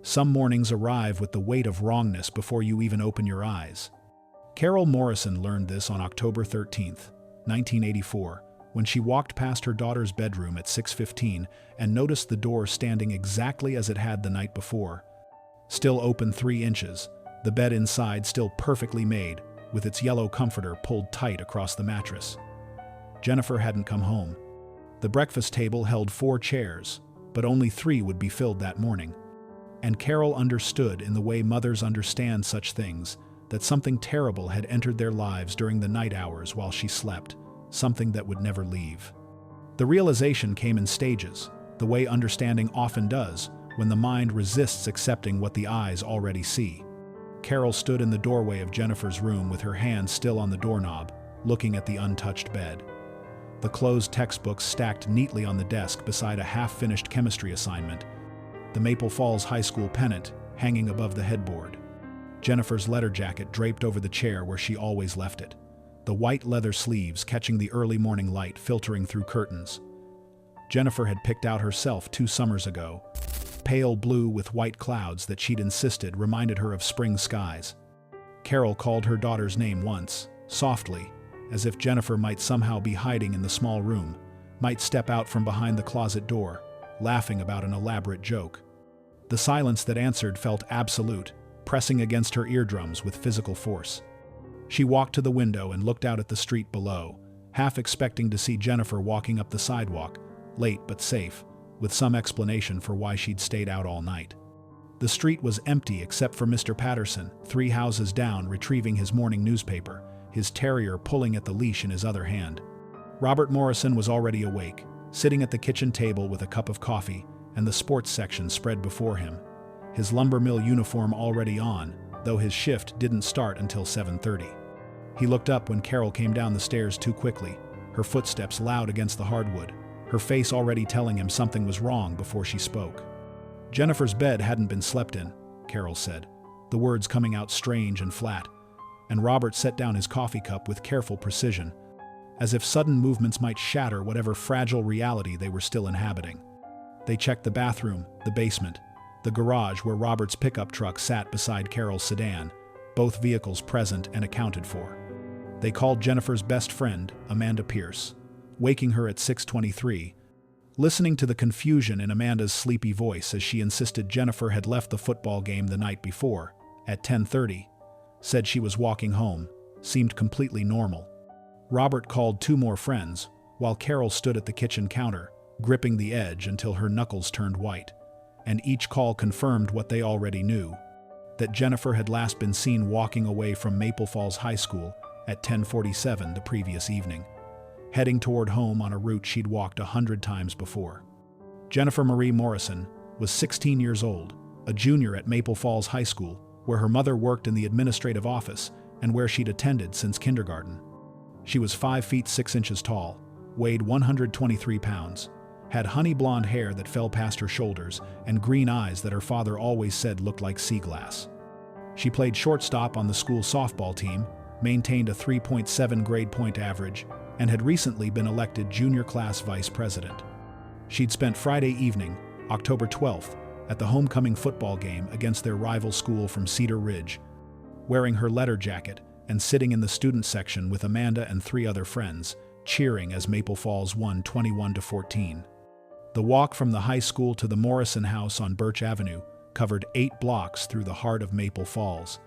Some mornings arrive with the weight of wrongness before you even open your eyes. Carol Morrison learned this on October 13th, 1984, when she walked past her daughter's bedroom at 6:15 and noticed the door standing exactly as it had the night before. Still open 3 inches, the bed inside still perfectly made, with its yellow comforter pulled tight across the mattress. Jennifer hadn't come home. The breakfast table held 4 chairs, but only 3 would be filled that morning. And Carol understood, in the way mothers understand such things, that something terrible had entered their lives during the night hours while she slept, something that would never leave. The realization came in stages, the way understanding often does when the mind resists accepting what the eyes already see. Carol stood in the doorway of Jennifer's room with her hand still on the doorknob, looking at the untouched bed. The closed textbooks stacked neatly on the desk beside a half-finished chemistry assignment, the Maple Falls High School pennant hanging above the headboard, Jennifer's letter jacket draped over the chair where she always left it, the white leather sleeves catching the early morning light filtering through curtains. Jennifer had picked out herself 2 summers ago, pale blue with white clouds that she'd insisted reminded her of spring skies. Carol called her daughter's name once, softly, as if Jennifer might somehow be hiding in the small room, might step out from behind the closet door, laughing about an elaborate joke. The silence that answered felt absolute, pressing against her eardrums with physical force. She walked to the window and looked out at the street below, half expecting to see Jennifer walking up the sidewalk, late but safe, with some explanation for why she'd stayed out all night. The street was empty except for Mr. Patterson, 3 houses down, retrieving his morning newspaper, his terrier pulling at the leash in his other hand. Robert Morrison was already awake, sitting at the kitchen table with a cup of coffee and the sports section spread before him, his lumber mill uniform already on, though his shift didn't start until 7:30. He looked up when Carol came down the stairs too quickly, her footsteps loud against the hardwood, her face already telling him something was wrong before she spoke. Jennifer's bed hadn't been slept in, Carol said, the words coming out strange and flat, and Robert set down his coffee cup with careful precision, as if sudden movements might shatter whatever fragile reality they were still inhabiting. They checked the bathroom, the basement, the garage where Robert's pickup truck sat beside Carol's sedan, both vehicles present and accounted for. They called Jennifer's best friend, Amanda Pierce, waking her at 6:23, listening to the confusion in Amanda's sleepy voice as she insisted Jennifer had left the football game the night before, at 10:30, said she was walking home, seemed completely normal. Robert called 2 more friends, while Carol stood at the kitchen counter, gripping the edge until her knuckles turned white, and each call confirmed what they already knew, that Jennifer had last been seen walking away from Maple Falls High School at 10:47 the previous evening, heading toward home on a route she'd walked 100 times before. Jennifer Marie Morrison was 16 years old, a junior at Maple Falls High School, where her mother worked in the administrative office and where she'd attended since kindergarten. She was 5 feet 6 inches tall, weighed 123 pounds, had honey blonde hair that fell past her shoulders, and green eyes that her father always said looked like sea glass. She played shortstop on the school softball team, maintained a 3.7 grade point average, and had recently been elected junior class vice president. She'd spent Friday evening, October 12th, at the homecoming football game against their rival school from Cedar Ridge, wearing her letter jacket and sitting in the student section with Amanda and 3 other friends, cheering as Maple Falls won 21-14. The walk from the high school to the Morrison house on Birch Avenue covered 8 blocks through the heart of Maple Falls,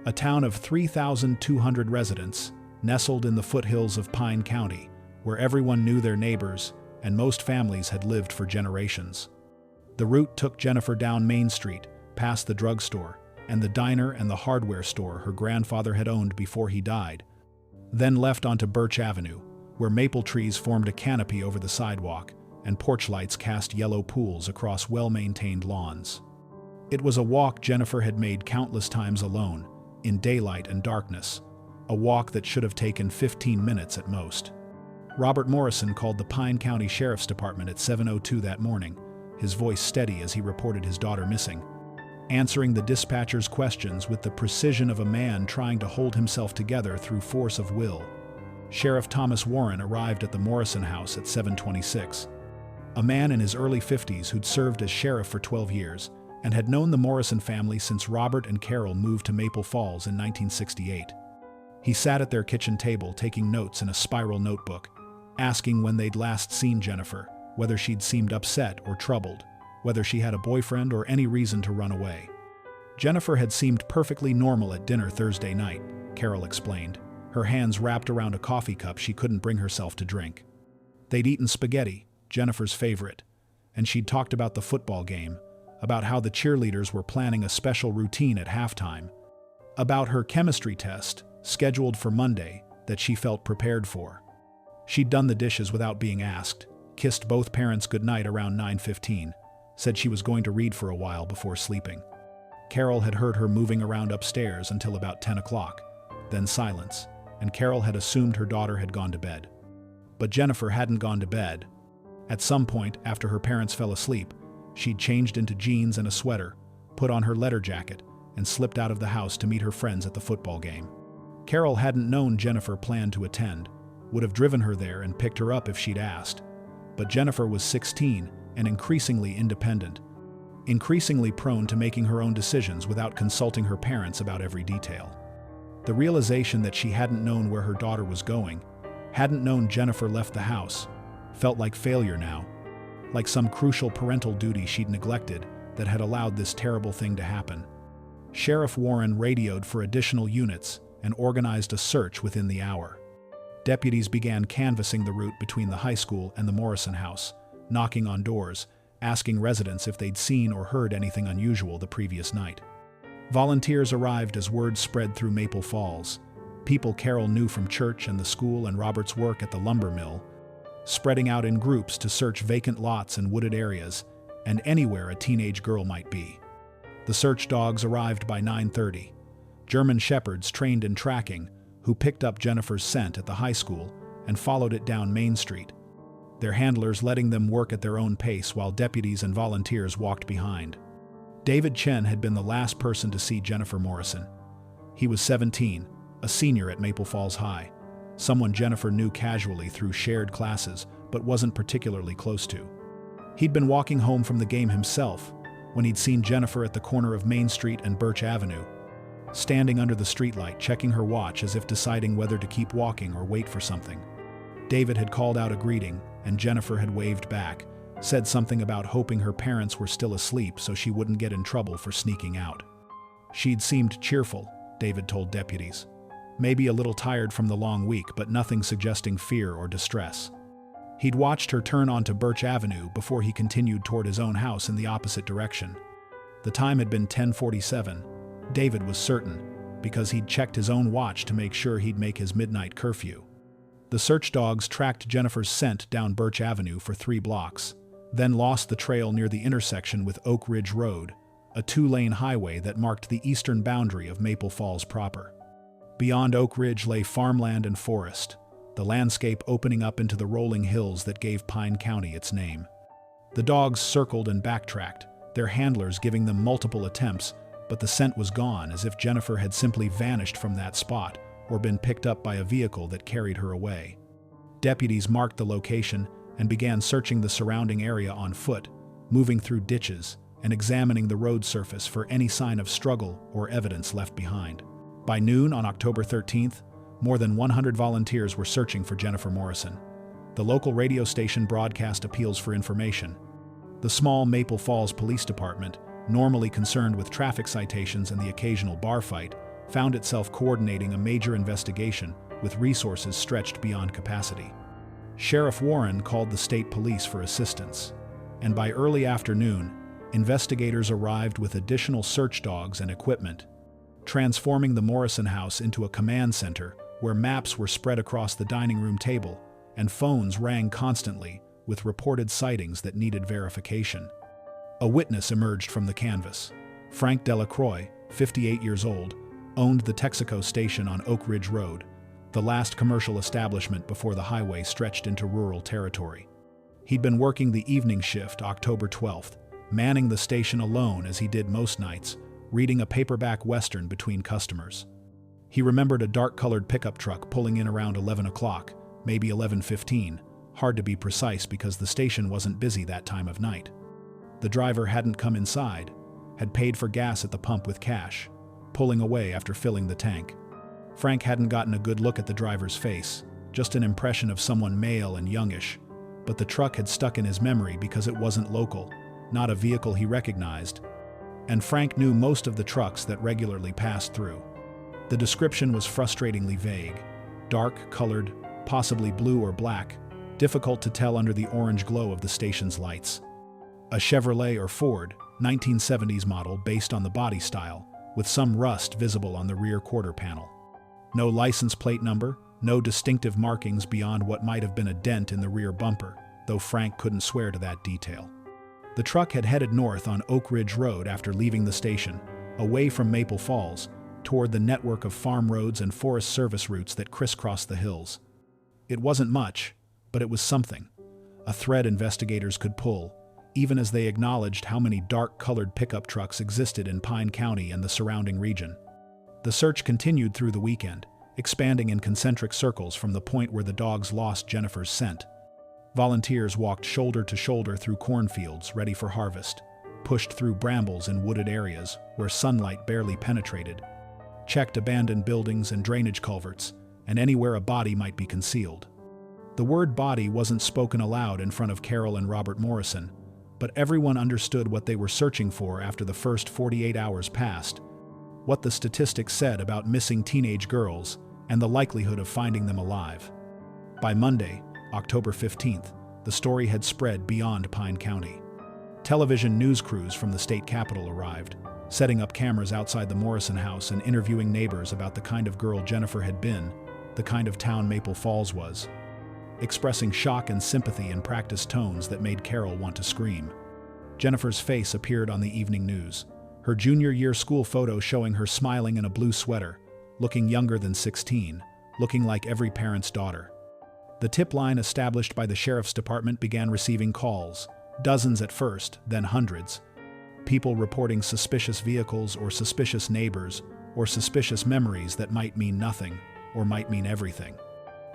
a town of 3,200 residents, nestled in the foothills of Pine County, where everyone knew their neighbors and most families had lived for generations. The route took Jennifer down Main Street, past the drugstore, and the diner and the hardware store her grandfather had owned before he died, then left onto Birch Avenue, where maple trees formed a canopy over the sidewalk, and porch lights cast yellow pools across well-maintained lawns. It was a walk Jennifer had made countless times alone, in daylight and darkness, a walk that should have taken 15 minutes at most. Robert Morrison called the Pine County Sheriff's Department at 7:02 that morning, his voice steady as he reported his daughter missing, answering the dispatcher's questions with the precision of a man trying to hold himself together through force of will. Sheriff Thomas Warren arrived at the Morrison house at 7:26. A man in his early 50s who'd served as sheriff for 12 years, and had known the Morrison family since Robert and Carol moved to Maple Falls in 1968. He sat at their kitchen table taking notes in a spiral notebook, asking when they'd last seen Jennifer, whether she'd seemed upset or troubled, whether she had a boyfriend or any reason to run away. Jennifer had seemed perfectly normal at dinner Thursday night, Carol explained, her hands wrapped around a coffee cup she couldn't bring herself to drink. They'd eaten spaghetti, Jennifer's favorite, and she'd talked about the football game, about how the cheerleaders were planning a special routine at halftime, about her chemistry test, scheduled for Monday, that she felt prepared for. She'd done the dishes without being asked, kissed both parents goodnight around 9:15, said she was going to read for a while before sleeping. Carol had heard her moving around upstairs until about 10 o'clock, then silence, and Carol had assumed her daughter had gone to bed. But Jennifer hadn't gone to bed. At some point, after her parents fell asleep, she'd changed into jeans and a sweater, put on her letter jacket, and slipped out of the house to meet her friends at the football game. Carol hadn't known Jennifer planned to attend, would have driven her there and picked her up if she'd asked. But Jennifer was 16 and increasingly independent, increasingly prone to making her own decisions without consulting her parents about every detail. The realization that she hadn't known where her daughter was going, hadn't known Jennifer left the house, felt like failure now, like some crucial parental duty she'd neglected that had allowed this terrible thing to happen. Sheriff Warren radioed for additional units and organized a search within the hour. Deputies began canvassing the route between the high school and the Morrison house, knocking on doors, asking residents if they'd seen or heard anything unusual the previous night. Volunteers arrived as word spread through Maple Falls, people Carol knew from church and the school and Robert's work at the lumber mill, spreading out in groups to search vacant lots and wooded areas, and anywhere a teenage girl might be. The search dogs arrived by 9:30, German shepherds trained in tracking, who picked up Jennifer's scent at the high school and followed it down Main Street, their handlers letting them work at their own pace while deputies and volunteers walked behind. David Chen had been the last person to see Jennifer Morrison. He was 17, a senior at Maple Falls High, someone Jennifer knew casually through shared classes but wasn't particularly close to. He'd been walking home from the game himself when he'd seen Jennifer at the corner of Main Street and Birch Avenue, standing under the streetlight checking her watch as if deciding whether to keep walking or wait for something. David had called out a greeting, and Jennifer had waved back, said something about hoping her parents were still asleep so she wouldn't get in trouble for sneaking out. She'd seemed cheerful, David told deputies. Maybe a little tired from the long week, but nothing suggesting fear or distress. He'd watched her turn onto Birch Avenue before he continued toward his own house in the opposite direction. The time had been 10:47. David was certain, because he'd checked his own watch to make sure he'd make his midnight curfew. The search dogs tracked Jennifer's scent down Birch Avenue for 3 blocks, then lost the trail near the intersection with Oak Ridge Road, a 2-lane highway that marked the eastern boundary of Maple Falls proper. Beyond Oak Ridge lay farmland and forest, the landscape opening up into the rolling hills that gave Pine County its name. The dogs circled and backtracked, their handlers giving them multiple attempts, but the scent was gone, as if Jennifer had simply vanished from that spot or been picked up by a vehicle that carried her away. Deputies marked the location and began searching the surrounding area on foot, moving through ditches and examining the road surface for any sign of struggle or evidence left behind. By noon on October 13th, more than 100 volunteers were searching for Jennifer Morrison. The local radio station broadcast appeals for information. The small Maple Falls Police Department, normally concerned with traffic citations and the occasional bar fight, found itself coordinating a major investigation with resources stretched beyond capacity. Sheriff Warren called the state police for assistance, and by early afternoon, investigators arrived with additional search dogs and equipment, transforming the Morrison house into a command center where maps were spread across the dining room table and phones rang constantly with reported sightings that needed verification. A witness emerged from the canvas. Frank Delacroix, 58 years old, owned the Texaco station on Oak Ridge Road, the last commercial establishment before the highway stretched into rural territory. He'd been working the evening shift October 12th, manning the station alone as he did most nights, reading a paperback western between customers. He remembered a dark-colored pickup truck pulling in around 11 o'clock, maybe 11:15, hard to be precise because the station wasn't busy that time of night. The driver hadn't come inside, had paid for gas at the pump with cash, pulling away after filling the tank. Frank hadn't gotten a good look at the driver's face, just an impression of someone male and youngish, but the truck had stuck in his memory because it wasn't local, not a vehicle he recognized, and Frank knew most of the trucks that regularly passed through. The description was frustratingly vague, dark-colored, possibly blue or black, difficult to tell under the orange glow of the station's lights. A Chevrolet or Ford, 1970s model based on the body style, with some rust visible on the rear quarter panel. No license plate number, no distinctive markings beyond what might have been a dent in the rear bumper, though Frank couldn't swear to that detail. The truck had headed north on Oak Ridge Road after leaving the station, away from Maple Falls, toward the network of farm roads and Forest Service routes that crisscrossed the hills. It wasn't much, but it was something, a thread investigators could pull, even as they acknowledged how many dark-colored pickup trucks existed in Pine County and the surrounding region. The search continued through the weekend, expanding in concentric circles from the point where the dogs lost Jennifer's scent. Volunteers walked shoulder to shoulder through cornfields ready for harvest, pushed through brambles in wooded areas where sunlight barely penetrated, checked abandoned buildings and drainage culverts, and anywhere a body might be concealed. The word body wasn't spoken aloud in front of Carol and Robert Morrison, but everyone understood what they were searching for after the first 48 hours passed, what the statistics said about missing teenage girls, and the likelihood of finding them alive. By Monday, October 15th, the story had spread beyond Pine County. Television news crews from the state capitol arrived, setting up cameras outside the Morrison house and interviewing neighbors about the kind of girl Jennifer had been, the kind of town Maple Falls was, expressing shock and sympathy in practiced tones that made Carol want to scream. Jennifer's face appeared on the evening news, her junior year school photo showing her smiling in a blue sweater, looking younger than 16, looking like every parent's daughter. The tip line established by the sheriff's department began receiving calls, dozens at first, then hundreds. People reporting suspicious vehicles or suspicious neighbors or suspicious memories that might mean nothing or might mean everything.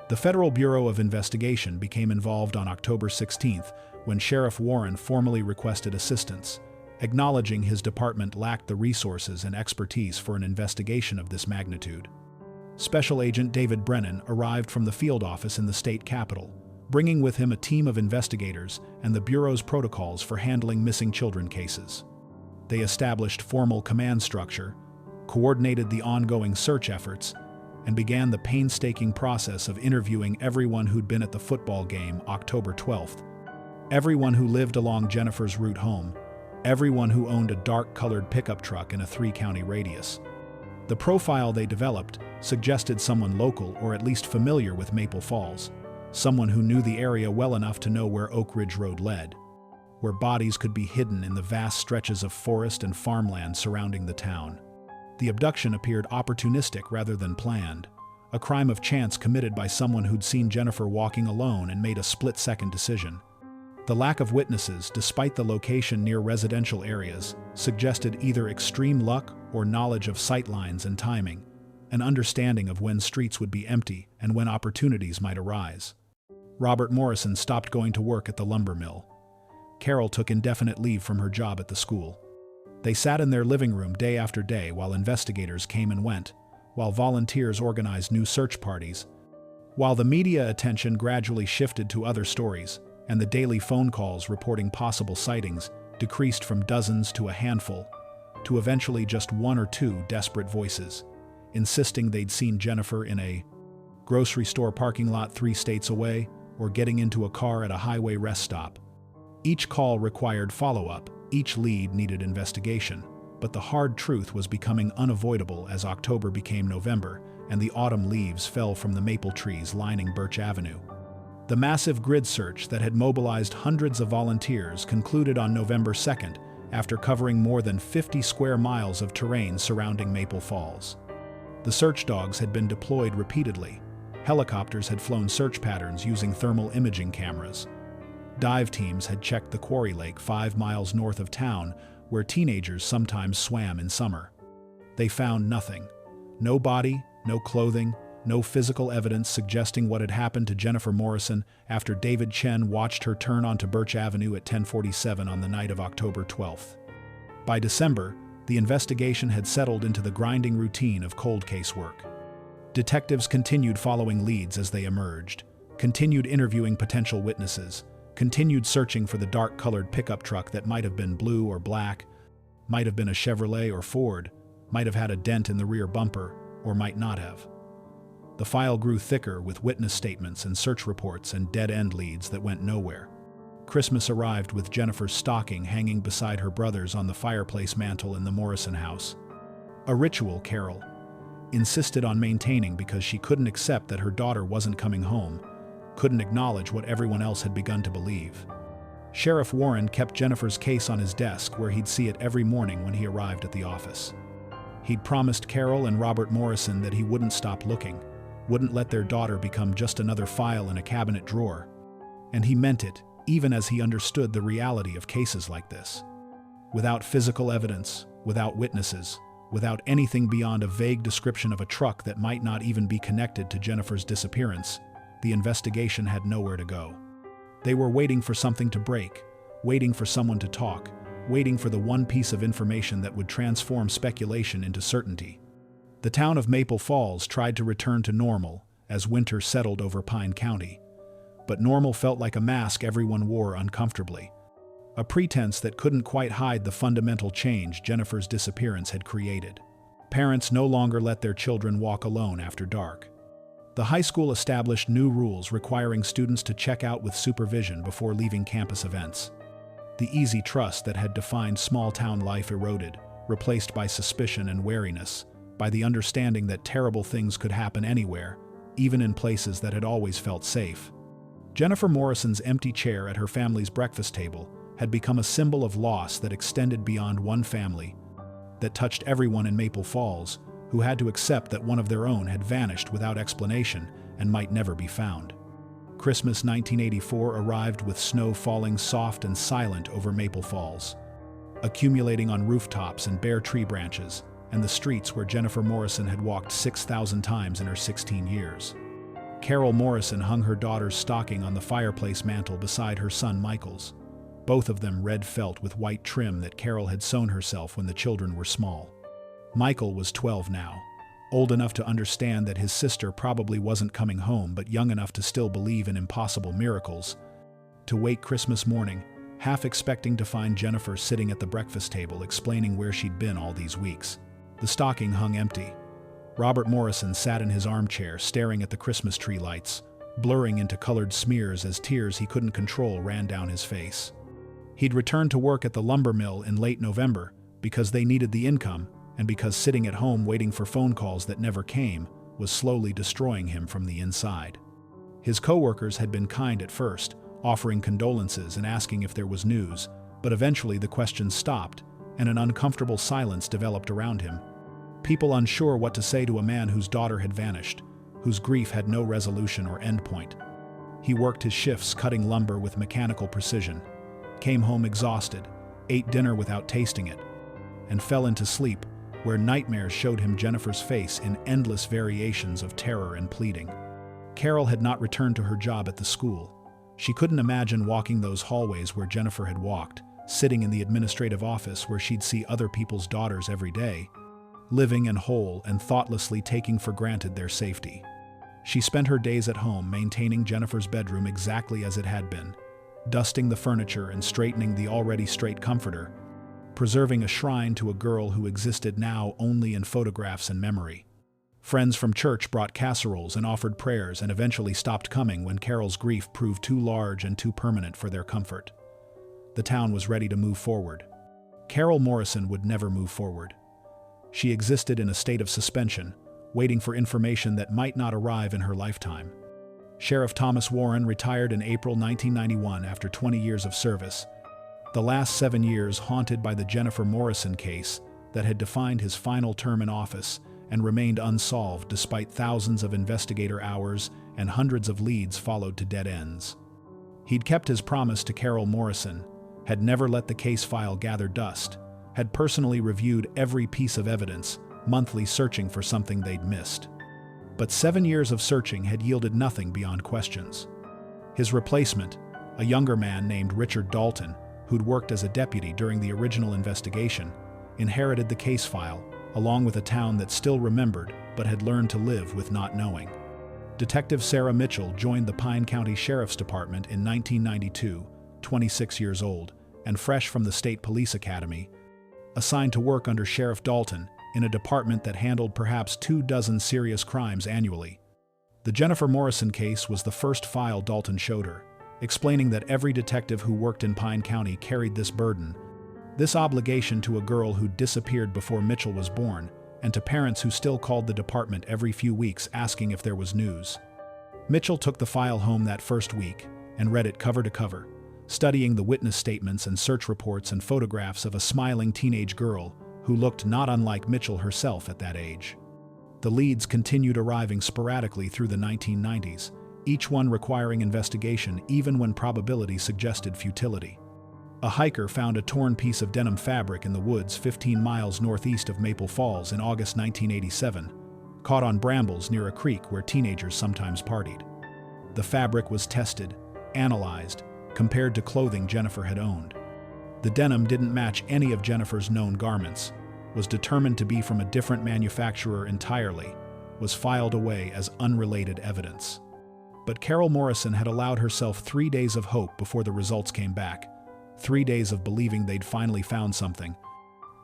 The Federal Bureau of Investigation became involved on October 16th when Sheriff Warren formally requested assistance, acknowledging his department lacked the resources and expertise for an investigation of this magnitude. Special Agent David Brennan arrived from the field office in the state capitol, bringing with him a team of investigators and the Bureau's protocols for handling missing children cases. They established formal command structure, coordinated the ongoing search efforts, and began the painstaking process of interviewing everyone who'd been at the football game October 12th, everyone who lived along Jennifer's route home, everyone who owned a dark-colored pickup truck in a 3-county radius. The profile they developed suggested someone local or at least familiar with Maple Falls, someone who knew the area well enough to know where Oak Ridge Road led, where bodies could be hidden in the vast stretches of forest and farmland surrounding the town. The abduction appeared opportunistic rather than planned, a crime of chance committed by someone who'd seen Jennifer walking alone and made a split-second decision. The lack of witnesses, despite the location near residential areas, suggested either extreme luck or knowledge of sightlines and timing, an understanding of when streets would be empty and when opportunities might arise. Robert Morrison stopped going to work at the lumber mill. Carol took indefinite leave from her job at the school. They sat in their living room day after day while investigators came and went, while volunteers organized new search parties, while the media attention gradually shifted to other stories, and the daily phone calls reporting possible sightings decreased from dozens to a handful, to eventually just one or two desperate voices, insisting they'd seen Jennifer in a grocery store parking lot 3 states away or getting into a car at a highway rest stop. Each call required follow-up, each lead needed investigation, but the hard truth was becoming unavoidable as October became November and the autumn leaves fell from the maple trees lining Birch Avenue. The massive grid search that had mobilized hundreds of volunteers concluded on November 2nd after covering more than 50 square miles of terrain surrounding Maple Falls. The search dogs had been deployed repeatedly. Helicopters had flown search patterns using thermal imaging cameras. Dive teams had checked the quarry lake 5 miles north of town, where teenagers sometimes swam in summer. They found nothing. No body, no clothing, no physical evidence suggesting what had happened to Jennifer Morrison after David Chen watched her turn onto Birch Avenue at 10:47 on the night of October 12th. By December, the investigation had settled into the grinding routine of cold case work. Detectives continued following leads as they emerged, continued interviewing potential witnesses, continued searching for the dark-colored pickup truck that might have been blue or black, might have been a Chevrolet or Ford, might have had a dent in the rear bumper, or might not have. The file grew thicker with witness statements and search reports and dead-end leads that went nowhere. Christmas arrived with Jennifer's stocking hanging beside her brother's on the fireplace mantel in the Morrison house. A ritual Carol insisted on maintaining because she couldn't accept that her daughter wasn't coming home, couldn't acknowledge what everyone else had begun to believe. Sheriff Warren kept Jennifer's case on his desk where he'd see it every morning when he arrived at the office. He'd promised Carol and Robert Morrison that he wouldn't stop looking, wouldn't let their daughter become just another file in a cabinet drawer. And he meant it, even as he understood the reality of cases like this. Without physical evidence, without witnesses, without anything beyond a vague description of a truck that might not even be connected to Jennifer's disappearance, the investigation had nowhere to go. They were waiting for something to break, waiting for someone to talk, waiting for the one piece of information that would transform speculation into certainty. The town of Maple Falls tried to return to normal as winter settled over Pine County, but normal felt like a mask everyone wore uncomfortably, a pretense that couldn't quite hide the fundamental change Jennifer's disappearance had created. Parents no longer let their children walk alone after dark. The high school established new rules requiring students to check out with supervision before leaving campus events. The easy trust that had defined small-town life eroded, replaced by suspicion and wariness, by the understanding that terrible things could happen anywhere, even in places that had always felt safe. Jennifer Morrison's empty chair at her family's breakfast table had become a symbol of loss that extended beyond one family, that touched everyone in Maple Falls, who had to accept that one of their own had vanished without explanation and might never be found. Christmas 1984 arrived with snow falling soft and silent over Maple Falls, accumulating on rooftops and bare tree branches, and the streets where Jennifer Morrison had walked 6,000 times in her 16 years. Carol Morrison hung her daughter's stocking on the fireplace mantel beside her son Michael's, both of them red felt with white trim that Carol had sewn herself when the children were small. Michael was 12 now, old enough to understand that his sister probably wasn't coming home but young enough to still believe in impossible miracles, to wake Christmas morning, half expecting to find Jennifer sitting at the breakfast table explaining where she'd been all these weeks. The stocking hung empty. Robert Morrison sat in his armchair staring at the Christmas tree lights, blurring into colored smears as tears he couldn't control ran down his face. He'd returned to work at the lumber mill in late November because they needed the income, and because sitting at home waiting for phone calls that never came was slowly destroying him from the inside. His coworkers had been kind at first, offering condolences and asking if there was news, but eventually the questions stopped, and an uncomfortable silence developed around him. People unsure what to say to a man whose daughter had vanished, whose grief had no resolution or endpoint. He worked his shifts cutting lumber with mechanical precision, came home exhausted, ate dinner without tasting it, and fell into sleep, where nightmares showed him Jennifer's face in endless variations of terror and pleading. Carol had not returned to her job at the school. She couldn't imagine walking those hallways where Jennifer had walked, sitting in the administrative office where she'd see other people's daughters every day, living and whole and thoughtlessly taking for granted their safety. She spent her days at home maintaining Jennifer's bedroom exactly as it had been, dusting the furniture and straightening the already straight comforter, preserving a shrine to a girl who existed now only in photographs and memory. Friends from church brought casseroles and offered prayers and eventually stopped coming when Carol's grief proved too large and too permanent for their comfort. The town was ready to move forward. Carol Morrison would never move forward. She existed in a state of suspension, waiting for information that might not arrive in her lifetime. Sheriff Thomas Warren retired in April 1991 after 20 years of service, the last 7 years haunted by the Jennifer Morrison case that had defined his final term in office and remained unsolved despite thousands of investigator hours and hundreds of leads followed to dead ends. He'd kept his promise to Carol Morrison, had never let the case file gather dust, had personally reviewed every piece of evidence, monthly searching for something they'd missed. But 7 years of searching had yielded nothing beyond questions. His replacement, a younger man named Richard Dalton, who'd worked as a deputy during the original investigation, inherited the case file, along with a town that still remembered but had learned to live with not knowing. Detective Sarah Mitchell joined the Pine County Sheriff's Department in 1992, 26 years old, and fresh from the State Police Academy, assigned to work under Sheriff Dalton in a department that handled perhaps 24 serious crimes annually. The Jennifer Morrison case was the first file Dalton showed her, explaining that every detective who worked in Pine County carried this burden, this obligation to a girl who disappeared before Mitchell was born, and to parents who still called the department every few weeks asking if there was news. Mitchell took the file home that first week and read it cover to cover, studying the witness statements and search reports and photographs of a smiling teenage girl who looked not unlike Mitchell herself at that age. The leads continued arriving sporadically through the 1990s, each one requiring investigation even when probability suggested futility. A hiker found a torn piece of denim fabric in the woods 15 miles northeast of Maple Falls in August 1987, caught on brambles near a creek where teenagers sometimes partied. The fabric was tested, analyzed, compared to clothing Jennifer had owned. The denim didn't match any of Jennifer's known garments, was determined to be from a different manufacturer entirely, was filed away as unrelated evidence. But Carol Morrison had allowed herself 3 days of hope before the results came back, 3 days of believing they'd finally found something,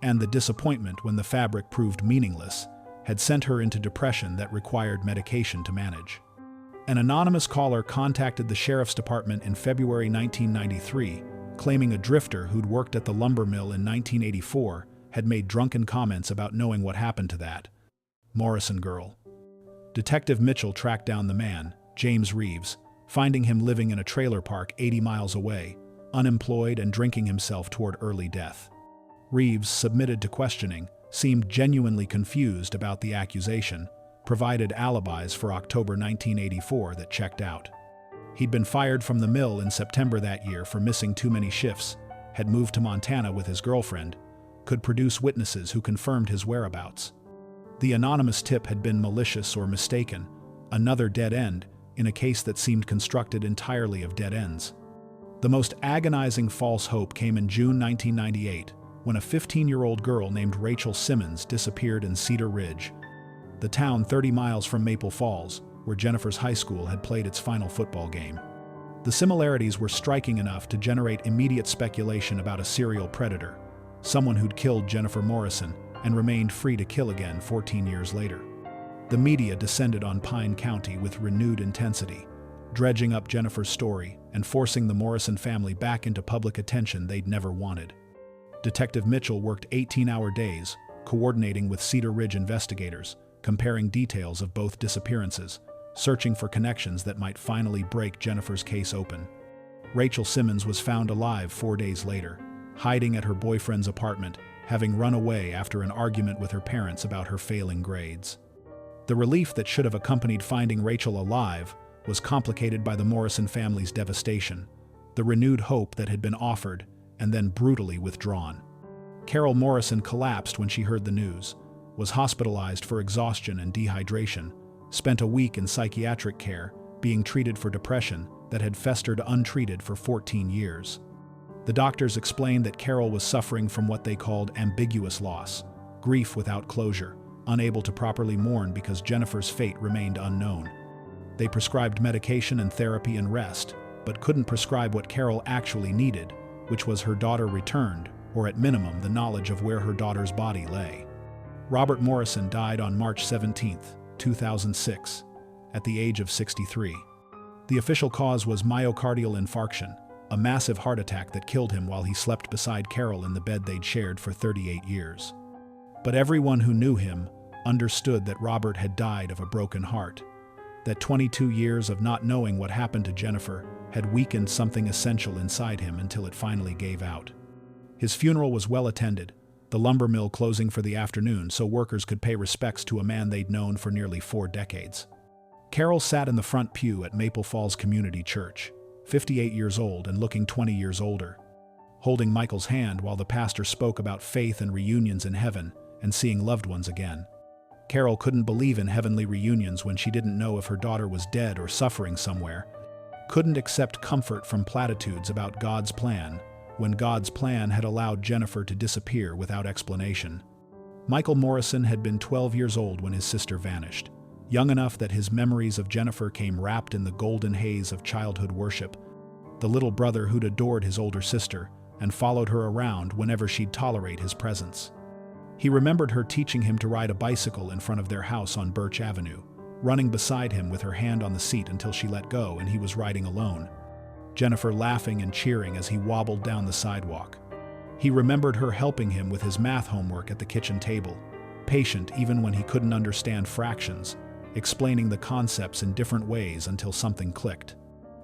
and the disappointment when the fabric proved meaningless had sent her into depression that required medication to manage. An anonymous caller contacted the Sheriff's Department in February 1993, claiming a drifter who'd worked at the lumber mill in 1984 had made drunken comments about knowing what happened to that Morrison girl. Detective Mitchell tracked down the man, James Reeves, finding him living in a trailer park 80 miles away, unemployed and drinking himself toward early death. Reeves, submitted to questioning, seemed genuinely confused about the accusation, provided alibis for October 1984 that checked out. He'd been fired from the mill in September that year for missing too many shifts, had moved to Montana with his girlfriend, could produce witnesses who confirmed his whereabouts. The anonymous tip had been malicious or mistaken, another dead end in a case that seemed constructed entirely of dead ends. The most agonizing false hope came in June 1998, when a 15-year-old girl named Rachel Simmons disappeared in Cedar Ridge, the town 30 miles from Maple Falls, where Jennifer's high school had played its final football game. The similarities were striking enough to generate immediate speculation about a serial predator, someone who'd killed Jennifer Morrison and remained free to kill again 14 years later. The media descended on Pine County with renewed intensity, dredging up Jennifer's story and forcing the Morrison family back into public attention they'd never wanted. Detective Mitchell worked 18-hour days, coordinating with Cedar Ridge investigators, comparing details of both disappearances, searching for connections that might finally break Jennifer's case open. Rachel Simmons was found alive 4 days later, hiding at her boyfriend's apartment, having run away after an argument with her parents about her failing grades. The relief that should have accompanied finding Rachel alive was complicated by the Morrison family's devastation, the renewed hope that had been offered and then brutally withdrawn. Carol Morrison collapsed when she heard the news, was hospitalized for exhaustion and dehydration, spent a week in psychiatric care, being treated for depression that had festered untreated for 14 years. The doctors explained that Carol was suffering from what they called ambiguous loss, grief without closure, unable to properly mourn because Jennifer's fate remained unknown. They prescribed medication and therapy and rest, but couldn't prescribe what Carol actually needed, which was her daughter returned, or at minimum the knowledge of where her daughter's body lay. Robert Morrison died on March 17, 2006, at the age of 63. The official cause was myocardial infarction, a massive heart attack that killed him while he slept beside Carol in the bed they'd shared for 38 years. But everyone who knew him understood that Robert had died of a broken heart, that 22 years of not knowing what happened to Jennifer had weakened something essential inside him until it finally gave out. His funeral was well attended, the lumber mill closing for the afternoon so workers could pay respects to a man they'd known for nearly 4 decades. Carol sat in the front pew at Maple Falls Community Church, 58 years old and looking 20 years older, holding Michael's hand while the pastor spoke about faith and reunions in heaven and seeing loved ones again. Carol couldn't believe in heavenly reunions when she didn't know if her daughter was dead or suffering somewhere, couldn't accept comfort from platitudes about God's plan when God's plan had allowed Jennifer to disappear without explanation. Michael Morrison had been 12 years old when his sister vanished, young enough that his memories of Jennifer came wrapped in the golden haze of childhood worship, the little brother who'd adored his older sister and followed her around whenever she'd tolerate his presence. He remembered her teaching him to ride a bicycle in front of their house on Birch Avenue, running beside him with her hand on the seat until she let go and he was riding alone, Jennifer laughing and cheering as he wobbled down the sidewalk. He remembered her helping him with his math homework at the kitchen table, patient even when he couldn't understand fractions, explaining the concepts in different ways until something clicked.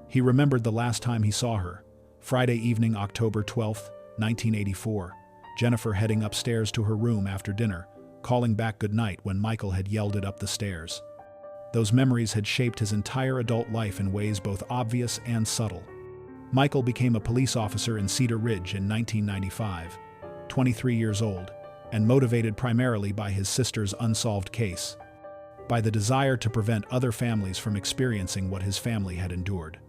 He remembered the last time he saw her, Friday evening, October 12, 1984, Jennifer heading upstairs to her room after dinner, calling back goodnight when Michael had yelled it up the stairs. Those memories had shaped his entire adult life in ways both obvious and subtle. Michael became a police officer in Cedar Ridge in 1995, 23 years old, and motivated primarily by his sister's unsolved case, by the desire to prevent other families from experiencing what his family had endured.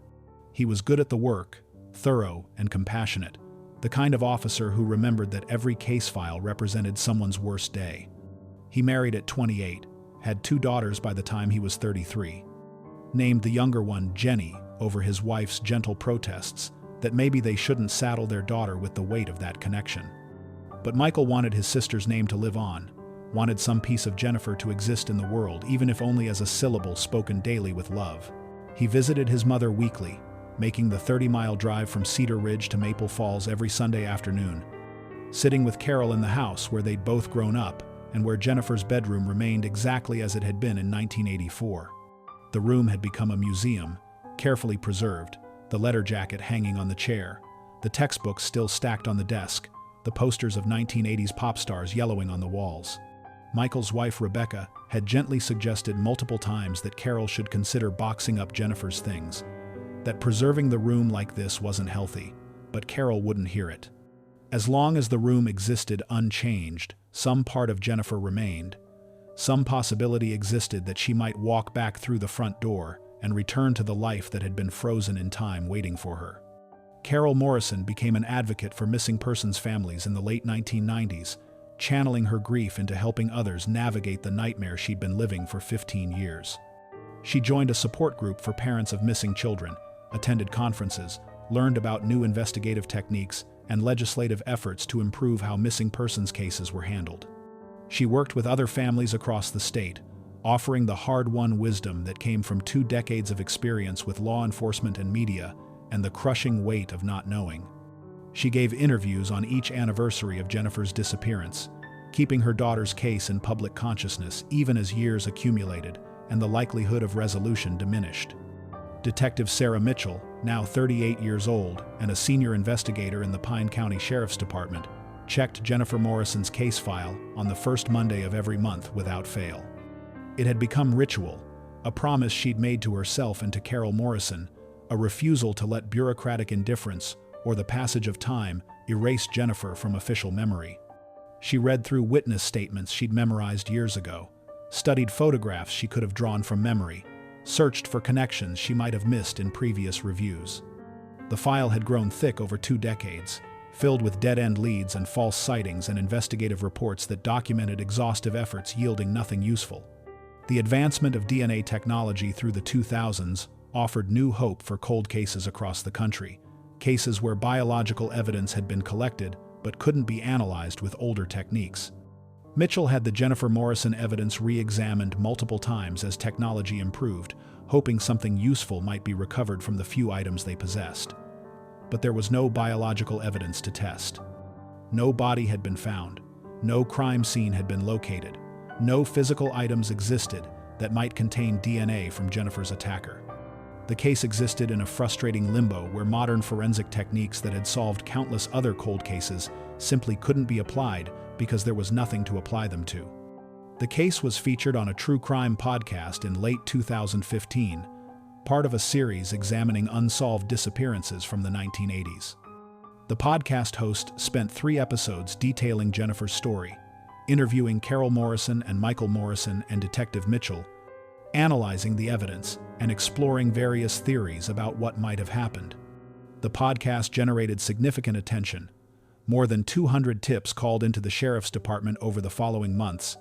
He was good at the work, thorough and compassionate, the kind of officer who remembered that every case file represented someone's worst day. He married at 28, had 2 daughters by the time he was 33. Named the younger one Jenny over his wife's gentle protests that maybe they shouldn't saddle their daughter with the weight of that connection. But Michael wanted his sister's name to live on, wanted some piece of Jennifer to exist in the world, even if only as a syllable spoken daily with love. He visited his mother weekly, making the 30-mile drive from Cedar Ridge to Maple Falls every Sunday afternoon, sitting with Carol in the house where they'd both grown up and where Jennifer's bedroom remained exactly as it had been in 1984. The room had become a museum, carefully preserved, the letter jacket hanging on the chair, the textbooks still stacked on the desk, the posters of 1980s pop stars yellowing on the walls. Michael's wife, Rebecca, had gently suggested multiple times that Carol should consider boxing up Jennifer's things, that preserving the room like this wasn't healthy, but Carol wouldn't hear it. As long as the room existed unchanged, some part of Jennifer remained. Some possibility existed that she might walk back through the front door and return to the life that had been frozen in time waiting for her. Carol Morrison became an advocate for missing persons families in the late 1990s, channeling her grief into helping others navigate the nightmare she'd been living for 15 years. She joined a support group for parents of missing children, attended conferences, learned about new investigative techniques and legislative efforts to improve how missing persons cases were handled. She worked with other families across the state, offering the hard-won wisdom that came from 2 decades of experience with law enforcement and media and the crushing weight of not knowing. She gave interviews on each anniversary of Jennifer's disappearance, keeping her daughter's case in public consciousness even as years accumulated and the likelihood of resolution diminished. Detective Sarah Mitchell, now 38 years old and a senior investigator in the Pine County Sheriff's Department, checked Jennifer Morrison's case file on the first Monday of every month without fail. It had become ritual, a promise she'd made to herself and to Carol Morrison, a refusal to let bureaucratic indifference or the passage of time erase Jennifer from official memory. She read through witness statements she'd memorized years ago, studied photographs she could have drawn from memory, searched for connections she might have missed in previous reviews. The file had grown thick over 2 decades, filled with dead-end leads and false sightings and investigative reports that documented exhaustive efforts yielding nothing useful. The advancement of DNA technology through the 2000s offered new hope for cold cases across the country, cases where biological evidence had been collected but couldn't be analyzed with older techniques. Mitchell had the Jennifer Morrison evidence re-examined multiple times as technology improved, hoping something useful might be recovered from the few items they possessed. But there was no biological evidence to test. No body had been found, no crime scene had been located, no physical items existed that might contain DNA from Jennifer's attacker. The case existed in a frustrating limbo where modern forensic techniques that had solved countless other cold cases simply couldn't be applied because there was nothing to apply them to. The case was featured on a true crime podcast in late 2015, part of a series examining unsolved disappearances from the 1980s. The podcast host spent 3 episodes detailing Jennifer's story, interviewing Carol Morrison and Michael Morrison and Detective Mitchell, analyzing the evidence and exploring various theories about what might have happened. The podcast generated significant attention. More than 200 tips called into the sheriff's department over the following months,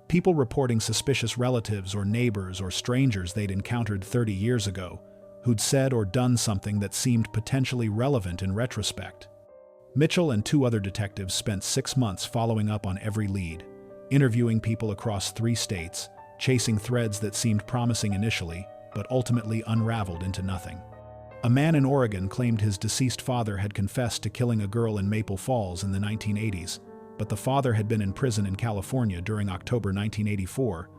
people reporting suspicious relatives or neighbors or strangers they'd encountered 30 years ago, who'd said or done something that seemed potentially relevant in retrospect. Mitchell and 2 other detectives spent 6 months following up on every lead, interviewing people across 3 states, chasing threads that seemed promising initially, but ultimately unraveled into nothing. A man in Oregon claimed his deceased father had confessed to killing a girl in Maple Falls in the 1980s, but the father had been in prison in California during October 1984,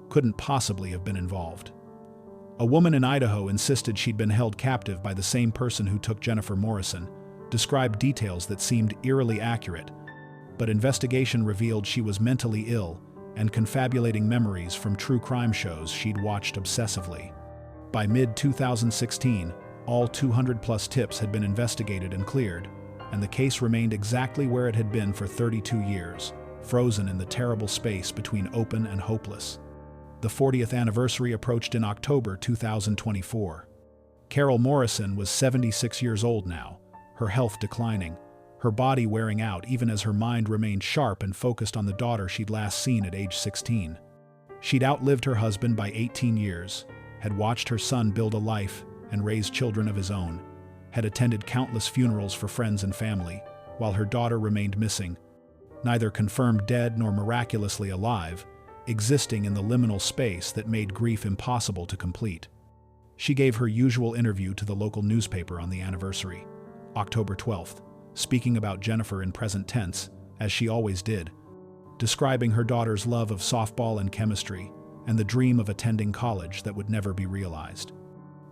couldn't possibly have been involved. A woman in Idaho insisted she'd been held captive by the same person who took Jennifer Morrison, described details that seemed eerily accurate, but investigation revealed she was mentally ill and confabulating memories from true crime shows she'd watched obsessively. By mid-2016, all 200-plus tips had been investigated and cleared, and the case remained exactly where it had been for 32 years, frozen in the terrible space between open and hopeless. The 40th anniversary approached in October 2024. Carol Morrison was 76 years old now, her health declining, her body wearing out even as her mind remained sharp and focused on the daughter she'd last seen at age 16. She'd outlived her husband by 18 years, had watched her son build a life and raise children of his own, had attended countless funerals for friends and family, while her daughter remained missing, neither confirmed dead nor miraculously alive, existing in the liminal space that made grief impossible to complete. She gave her usual interview to the local newspaper on the anniversary, October 12th, speaking about Jennifer in present tense, as she always did, describing her daughter's love of softball and chemistry, and the dream of attending college that would never be realized.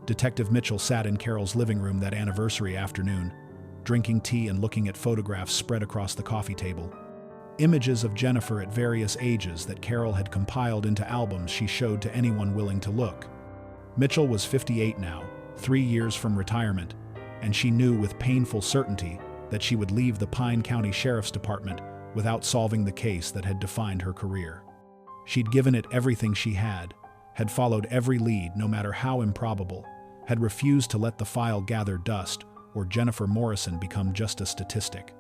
Detective Mitchell sat in Carol's living room that anniversary afternoon, drinking tea and looking at photographs spread across the coffee table. Images of Jennifer at various ages that Carol had compiled into albums she showed to anyone willing to look. Mitchell was 58 now, 3 years from retirement, and she knew with painful certainty that she would leave the Pine County Sheriff's Department without solving the case that had defined her career. She'd given it everything she had followed every lead no matter how improbable, had refused to let the file gather dust or Jennifer Morrison become just a statistic.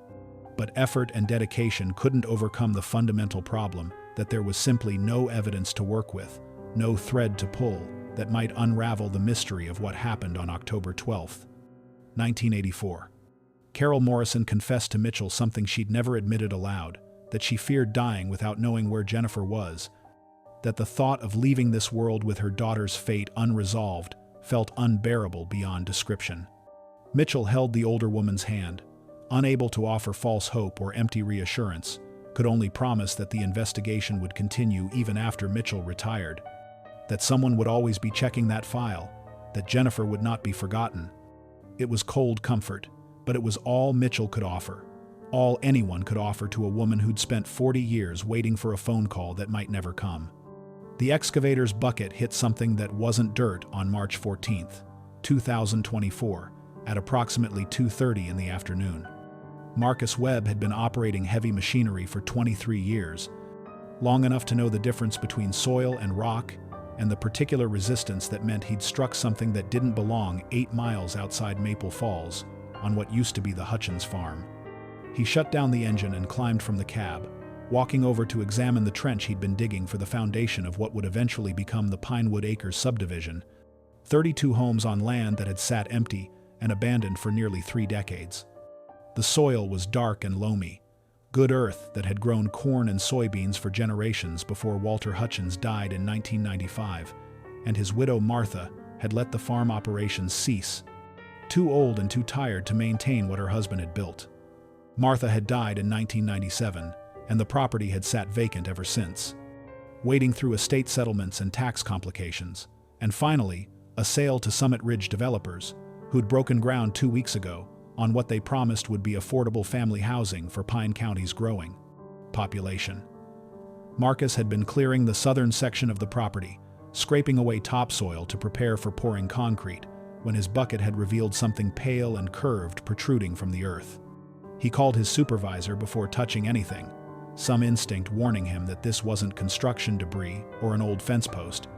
But effort and dedication couldn't overcome the fundamental problem that there was simply no evidence to work with, no thread to pull that might unravel the mystery of what happened on October 12, 1984. Carol Morrison confessed to Mitchell something she'd never admitted aloud, that she feared dying without knowing where Jennifer was, that the thought of leaving this world with her daughter's fate unresolved felt unbearable beyond description. Mitchell held the older woman's hand, unable to offer false hope or empty reassurance, could only promise that the investigation would continue even after Mitchell retired, that someone would always be checking that file, that Jennifer would not be forgotten. It was cold comfort, but it was all Mitchell could offer, all anyone could offer to a woman who'd spent 40 years waiting for a phone call that might never come. The excavator's bucket hit something that wasn't dirt on March 14, 2024, at approximately 2:30 in the afternoon. Marcus Webb had been operating heavy machinery for 23 years, long enough to know the difference between soil and rock and the particular resistance that meant he'd struck something that didn't belong 8 miles outside Maple Falls, on what used to be the Hutchins farm. He shut down the engine and climbed from the cab, walking over to examine the trench he'd been digging for the foundation of what would eventually become the Pinewood Acres subdivision, 32 homes on land that had sat empty and abandoned for nearly 3 decades. The soil was dark and loamy, good earth that had grown corn and soybeans for generations before Walter Hutchins died in 1995, and his widow Martha had let the farm operations cease, too old and too tired to maintain what her husband had built. Martha had died in 1997, and the property had sat vacant ever since, wading through estate settlements and tax complications, and finally, a sale to Summit Ridge developers, who'd broken ground 2 weeks ago on what they promised would be affordable family housing for Pine County's growing population. Marcus had been clearing the southern section of the property, scraping away topsoil to prepare for pouring concrete, when his bucket had revealed something pale and curved protruding from the earth. He called his supervisor before touching anything, some instinct warning him that this wasn't construction debris or an old fence post,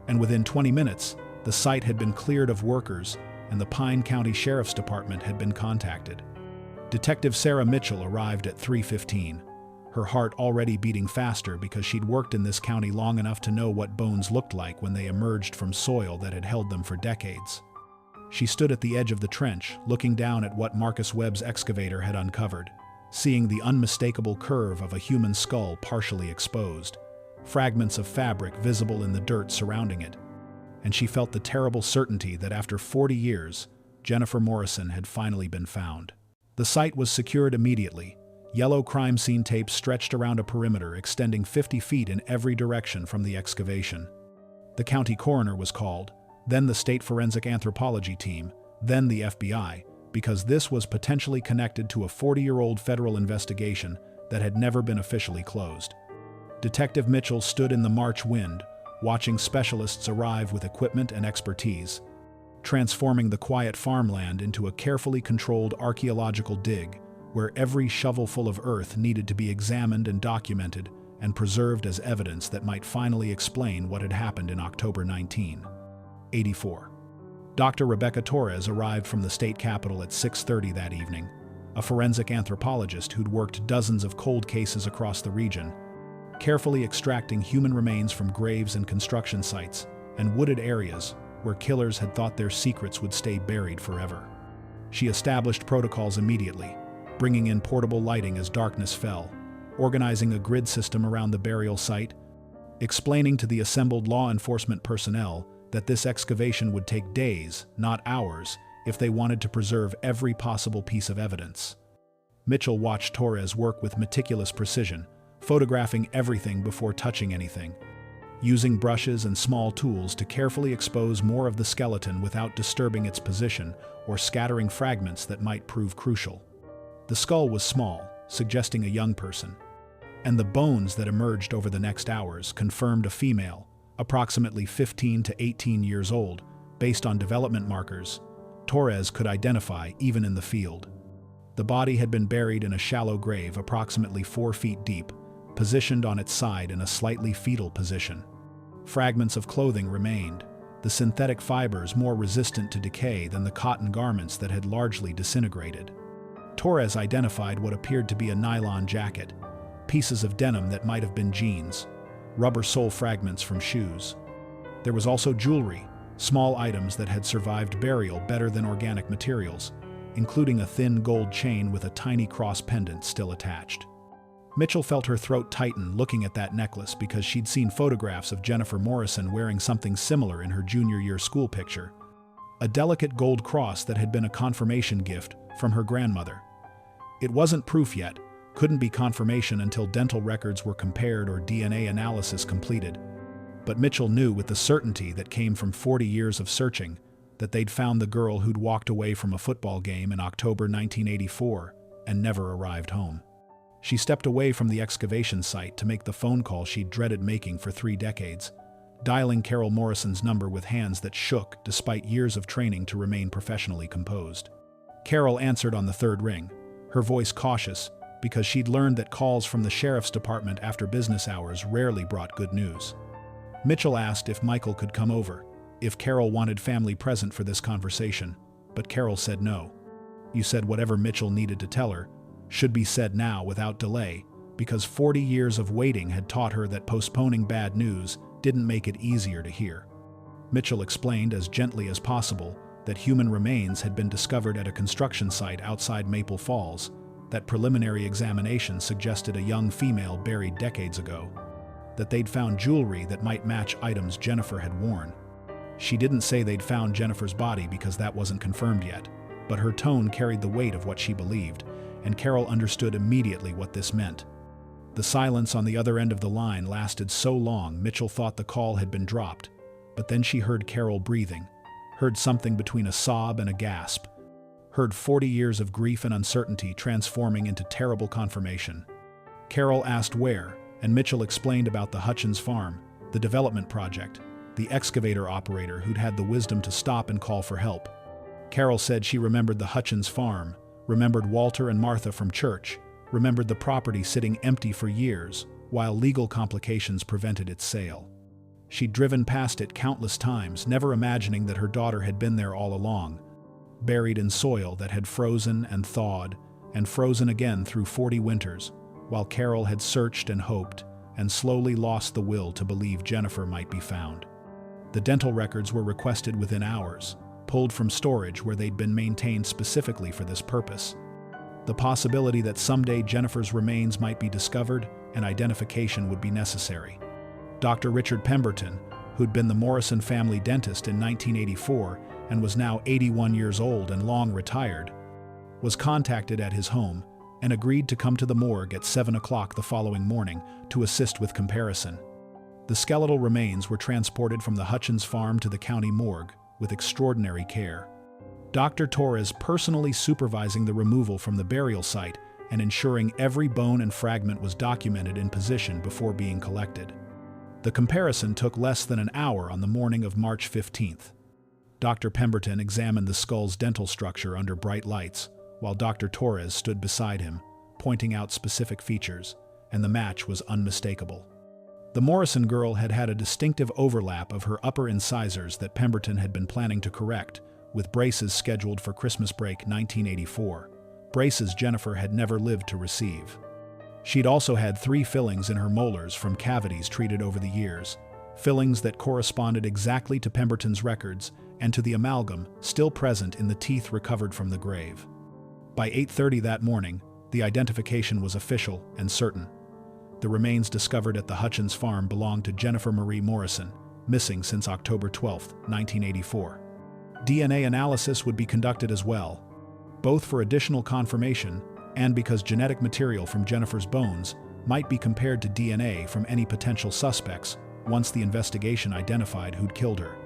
and within 20 minutes, the site had been cleared of workers and the Pine County Sheriff's Department had been contacted. Detective Sarah Mitchell arrived at 3:15, her heart already beating faster because she'd worked in this county long enough to know what bones looked like when they emerged from soil that had held them for decades. She stood at the edge of the trench, looking down at what Marcus Webb's excavator had uncovered, seeing the unmistakable curve of a human skull partially exposed, fragments of fabric visible in the dirt surrounding it. And she felt the terrible certainty that after 40 years, Jennifer Morrison had finally been found. The site was secured immediately. Yellow crime scene tape stretched around a perimeter extending 50 feet in every direction from the excavation. The county coroner was called, then the state forensic anthropology team, then the FBI, because this was potentially connected to a 40-year-old federal investigation that had never been officially closed. Detective Mitchell stood in the March wind, watching specialists arrive with equipment and expertise, transforming the quiet farmland into a carefully controlled archaeological dig, where every shovelful of earth needed to be examined and documented and preserved as evidence that might finally explain what had happened in October 1984. Dr. Rebecca Torres arrived from the state capitol at 6:30 that evening, a forensic anthropologist who'd worked dozens of cold cases across the region, carefully extracting human remains from graves and construction sites and wooded areas where killers had thought their secrets would stay buried forever. She established protocols immediately, bringing in portable lighting as darkness fell, organizing a grid system around the burial site, explaining to the assembled law enforcement personnel that this excavation would take days, not hours, if they wanted to preserve every possible piece of evidence. Mitchell watched Torres work with meticulous precision, photographing everything before touching anything, using brushes and small tools to carefully expose more of the skeleton without disturbing its position or scattering fragments that might prove crucial. The skull was small, suggesting a young person, and the bones that emerged over the next hours confirmed a female, approximately 15 to 18 years old, based on development markers Torres could identify even in the field. The body had been buried in a shallow grave approximately 4 feet deep, positioned on its side in a slightly fetal position. Fragments of clothing remained, the synthetic fibers more resistant to decay than the cotton garments that had largely disintegrated. Torres identified what appeared to be a nylon jacket, pieces of denim that might have been jeans, rubber sole fragments from shoes. There was also jewelry, small items that had survived burial better than organic materials, including a thin gold chain with a tiny cross pendant still attached. Mitchell felt her throat tighten looking at that necklace because she'd seen photographs of Jennifer Morrison wearing something similar in her junior year school picture, a delicate gold cross that had been a confirmation gift from her grandmother. It wasn't proof yet, couldn't be confirmation until dental records were compared or DNA analysis completed. But Mitchell knew with the certainty that came from 40 years of searching that they'd found the girl who'd walked away from a football game in October 1984 and never arrived home. She stepped away from the excavation site to make the phone call she'd dreaded making for 3 decades, dialing Carol Morrison's number with hands that shook despite years of training to remain professionally composed. Carol answered on the 3rd ring, her voice cautious because she'd learned that calls from the sheriff's department after business hours rarely brought good news. Mitchell asked if Michael could come over, if Carol wanted family present for this conversation, but Carol said no. You said whatever Mitchell needed to tell her should be said now without delay, because 40 years of waiting had taught her that postponing bad news didn't make it easier to hear. Mitchell explained as gently as possible that human remains had been discovered at a construction site outside Maple Falls, that preliminary examination suggested a young female buried decades ago, that they'd found jewelry that might match items Jennifer had worn. She didn't say they'd found Jennifer's body because that wasn't confirmed yet, but her tone carried the weight of what she believed, and Carol understood immediately what this meant. The silence on the other end of the line lasted so long Mitchell thought the call had been dropped, but then she heard Carol breathing, heard something between a sob and a gasp, heard 40 years of grief and uncertainty transforming into terrible confirmation. Carol asked where, and Mitchell explained about the Hutchins farm, the development project, the excavator operator who'd had the wisdom to stop and call for help. Carol said she remembered the Hutchins farm, remembered Walter and Martha from church, remembered the property sitting empty for years while legal complications prevented its sale. She'd driven past it countless times, never imagining that her daughter had been there all along, buried in soil that had frozen and thawed and frozen again through 40 winters, while Carol had searched and hoped and slowly lost the will to believe Jennifer might be found. The dental records were requested within hours, pulled from storage where they'd been maintained specifically for this purpose. The possibility that someday Jennifer's remains might be discovered and identification would be necessary. Dr. Richard Pemberton, who'd been the Morrison family dentist in 1984 and was now 81 years old and long retired, was contacted at his home and agreed to come to the morgue at 7 o'clock the following morning to assist with comparison. The skeletal remains were transported from the Hutchins farm to the county morgue with extraordinary care. Dr. Torres personally supervising the removal from the burial site and ensuring every bone and fragment was documented in position before being collected. The comparison took less than an hour on the morning of March 15th. Dr. Pemberton examined the skull's dental structure under bright lights, while Dr. Torres stood beside him, pointing out specific features, and the match was unmistakable. The Morrison girl had had a distinctive overlap of her upper incisors that Pemberton had been planning to correct, with braces scheduled for Christmas break 1984, braces Jennifer had never lived to receive. She'd also had 3 fillings in her molars from cavities treated over the years, fillings that corresponded exactly to Pemberton's records and to the amalgam still present in the teeth recovered from the grave. By 8:30 that morning, the identification was official and certain. The remains discovered at the Hutchins farm belonged to Jennifer Marie Morrison, missing since October 12, 1984. DNA analysis would be conducted as well, both for additional confirmation and because genetic material from Jennifer's bones might be compared to DNA from any potential suspects once the investigation identified who'd killed her.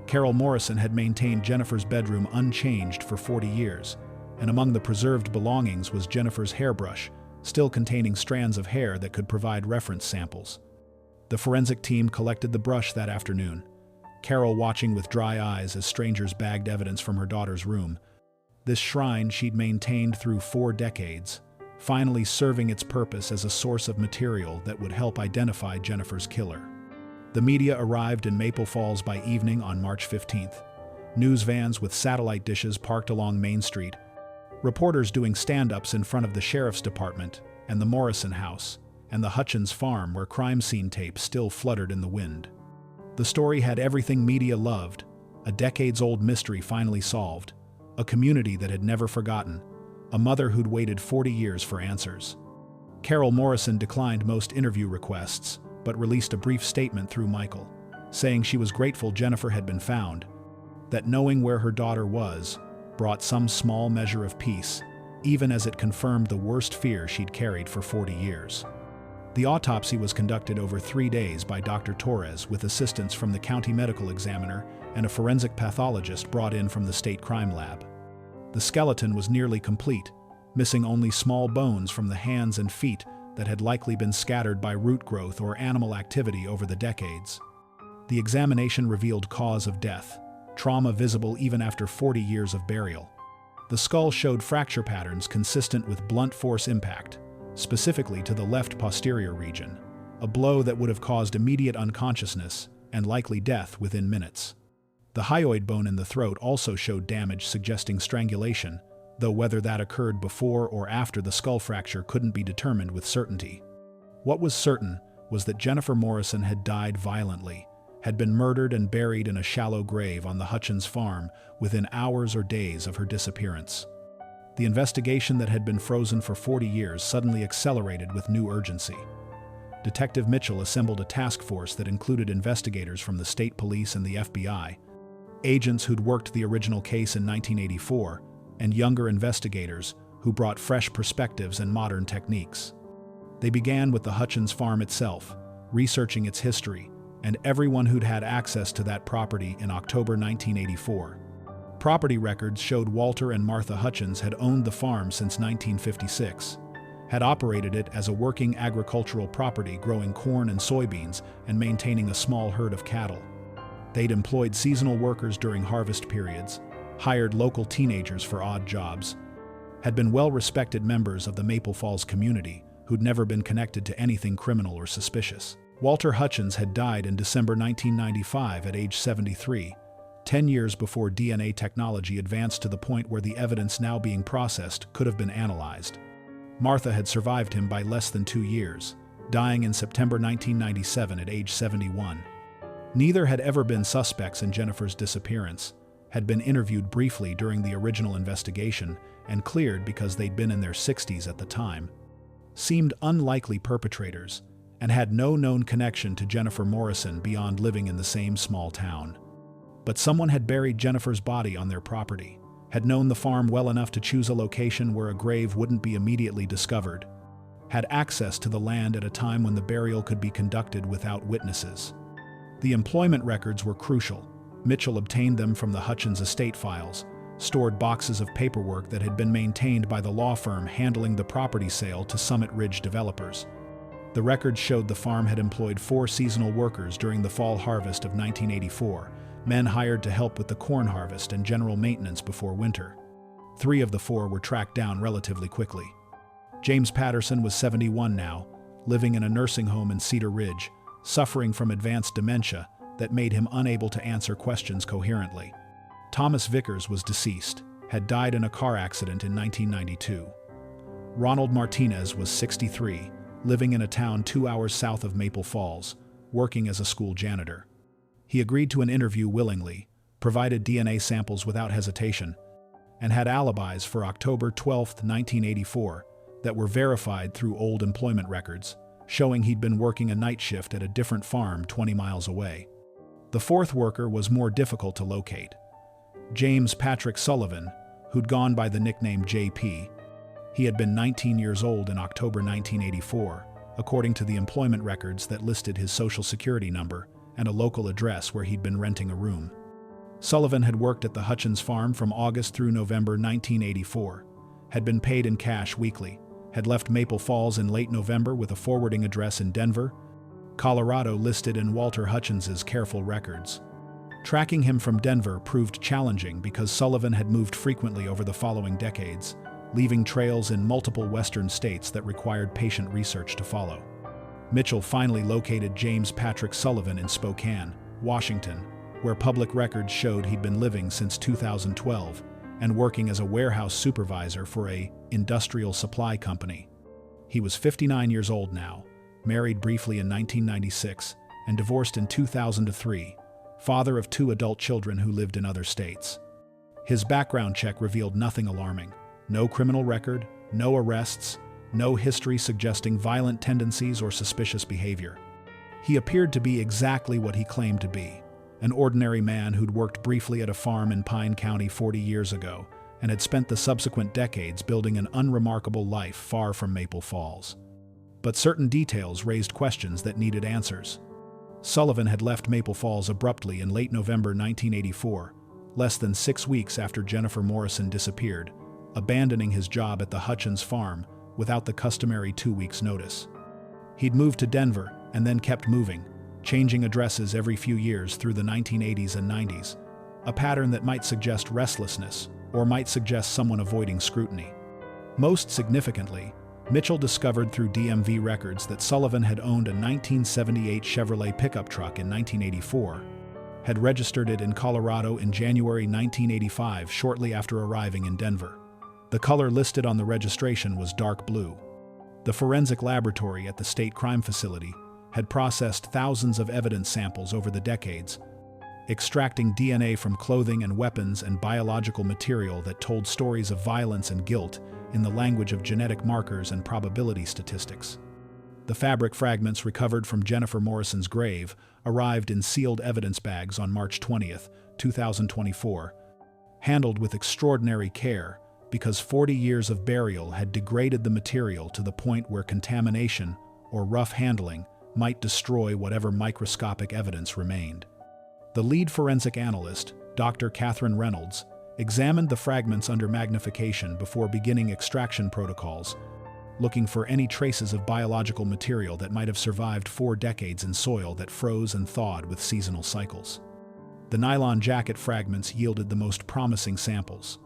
Carol Morrison had maintained Jennifer's bedroom unchanged for 40 years, and among the preserved belongings was Jennifer's hairbrush, still containing strands of hair that could provide reference samples. The forensic team collected the brush that afternoon, Carol watching with dry eyes as strangers bagged evidence from her daughter's room. This shrine she'd maintained through 4 decades, finally serving its purpose as a source of material that would help identify Jennifer's killer. The media arrived in Maple Falls by evening on March 15th. News vans with satellite dishes parked along Main Street, reporters doing stand-ups in front of the sheriff's department and the Morrison house, and the Hutchins farm where crime scene tapes still fluttered in the wind. The story had everything media loved, a decades-old mystery finally solved, a community that had never forgotten, a mother who'd waited 40 years for answers. Carol Morrison declined most interview requests, but released a brief statement through Michael, saying she was grateful Jennifer had been found, that knowing where her daughter was brought some small measure of peace, even as it confirmed the worst fear she'd carried for 40 years. The autopsy was conducted over 3 days by Dr. Torres with assistance from the county medical examiner and a forensic pathologist brought in from the state crime lab. The skeleton was nearly complete, missing only small bones from the hands and feet that had likely been scattered by root growth or animal activity over the decades. The examination revealed cause of death, trauma visible even after 40 years of burial. The skull showed fracture patterns consistent with blunt force impact, specifically to the left posterior region, a blow that would have caused immediate unconsciousness and likely death within minutes. The hyoid bone in the throat also showed damage suggesting strangulation, though whether that occurred before or after the skull fracture couldn't be determined with certainty. What was certain was that Jennifer Morrison had died violently, had been murdered and buried in a shallow grave on the Hutchins farm within hours or days of her disappearance. The investigation that had been frozen for 40 years suddenly accelerated with new urgency. Detective Mitchell assembled a task force that included investigators from the state police and the FBI, agents who'd worked the original case in 1984, and younger investigators who brought fresh perspectives and modern techniques. They began with the Hutchins farm itself, researching its history, and everyone who'd had access to that property in October 1984. Property records showed Walter and Martha Hutchins had owned the farm since 1956, had operated it as a working agricultural property growing corn and soybeans and maintaining a small herd of cattle. They'd employed seasonal workers during harvest periods, hired local teenagers for odd jobs, had been well-respected members of the Maple Falls community who'd never been connected to anything criminal or suspicious. Walter Hutchins had died in December 1995 at age 73, 10 years before DNA technology advanced to the point where the evidence now being processed could have been analyzed. Martha had survived him by less than 2 years, dying in September 1997 at age 71. Neither had ever been suspects in Jennifer's disappearance, had been interviewed briefly during the original investigation and cleared because they'd been in their 60s at the time, seemed unlikely perpetrators, and had no known connection to Jennifer Morrison beyond living in the same small town. But someone had buried Jennifer's body on their property, had known the farm well enough to choose a location where a grave wouldn't be immediately discovered, had access to the land at a time when the burial could be conducted without witnesses. The employment records were crucial. Mitchell obtained them from the Hutchins estate files, stored boxes of paperwork that had been maintained by the law firm handling the property sale to Summit Ridge developers. The records showed the farm had employed 4 seasonal workers during the fall harvest of 1984, men hired to help with the corn harvest and general maintenance before winter. 3 of the 4 were tracked down relatively quickly. James Patterson was 71 now, living in a nursing home in Cedar Ridge, suffering from advanced dementia that made him unable to answer questions coherently. Thomas Vickers was deceased, had died in a car accident in 1992. Ronald Martinez was 63, living in a town 2 hours south of Maple Falls, working as a school janitor. He agreed to an interview willingly, provided DNA samples without hesitation, and had alibis for October 12, 1984, that were verified through old employment records, showing he'd been working a night shift at a different farm 20 miles away. The 4th worker was more difficult to locate. James Patrick Sullivan, who'd gone by the nickname JP. He had been 19 years old in October 1984, according to the employment records that listed his social security number and a local address where he'd been renting a room. Sullivan had worked at the Hutchins farm from August through November 1984, had been paid in cash weekly, had left Maple Falls in late November with a forwarding address in Denver, Colorado listed in Walter Hutchins's careful records. Tracking him from Denver proved challenging because Sullivan had moved frequently over the following decades, leaving trails in multiple western states that required patient research to follow. Mitchell finally located James Patrick Sullivan in Spokane, Washington, where public records showed he'd been living since 2012 and working as a warehouse supervisor for a industrial supply company. He was 59 years old now, married briefly in 1996, and divorced in 2003, father of 2 adult children who lived in other states. His background check revealed nothing alarming. No criminal record, no arrests, no history suggesting violent tendencies or suspicious behavior. He appeared to be exactly what he claimed to be, an ordinary man who'd worked briefly at a farm in Pine County 40 years ago and had spent the subsequent decades building an unremarkable life far from Maple Falls. But certain details raised questions that needed answers. Sullivan had left Maple Falls abruptly in late November 1984, less than 6 weeks after Jennifer Morrison disappeared, abandoning his job at the Hutchins farm without the customary 2 weeks' notice. He'd moved to Denver and then kept moving, changing addresses every few years through the 1980s and 90s, a pattern that might suggest restlessness or might suggest someone avoiding scrutiny. Most significantly, Mitchell discovered through DMV records that Sullivan had owned a 1978 Chevrolet pickup truck in 1984, had registered it in Colorado in January 1985 shortly after arriving in Denver. The color listed on the registration was dark blue. The forensic laboratory at the state crime facility had processed thousands of evidence samples over the decades, extracting DNA from clothing and weapons and biological material that told stories of violence and guilt in the language of genetic markers and probability statistics. The fabric fragments recovered from Jennifer Morrison's grave arrived in sealed evidence bags on March 20, 2024, handled with extraordinary care because 40 years of burial had degraded the material to the point where contamination or rough handling might destroy whatever microscopic evidence remained. The lead forensic analyst, Dr. Catherine Reynolds, examined the fragments under magnification before beginning extraction protocols, looking for any traces of biological material that might have survived 4 decades in soil that froze and thawed with seasonal cycles. The nylon jacket fragments yielded the most promising samples.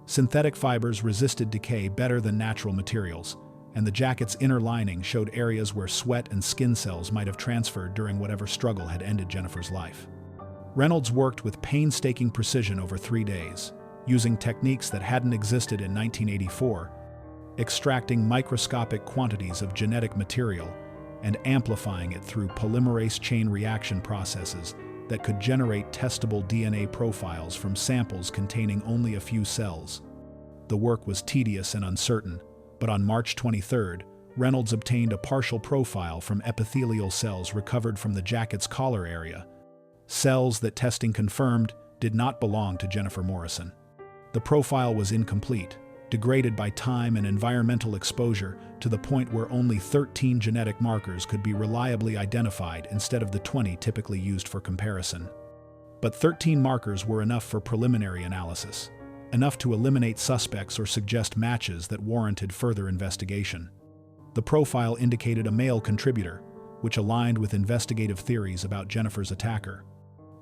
Synthetic fibers resisted decay better than natural materials, and the jacket's inner lining showed areas where sweat and skin cells might have transferred during whatever struggle had ended Jennifer's life. Reynolds worked with painstaking precision over 3 days, using techniques that hadn't existed in 1984, extracting microscopic quantities of genetic material and amplifying it through polymerase chain reaction processes that could generate testable DNA profiles from samples containing only a few cells. The work was tedious and uncertain, but on March 23rd, Reynolds obtained a partial profile from epithelial cells recovered from the jacket's collar area, cells that testing confirmed did not belong to Jennifer Morrison. The profile was incomplete, degraded by time and environmental exposure to the point where only 13 genetic markers could be reliably identified instead of the 20 typically used for comparison. But 13 markers were enough for preliminary analysis, enough to eliminate suspects or suggest matches that warranted further investigation. The profile indicated a male contributor, which aligned with investigative theories about Jennifer's attacker.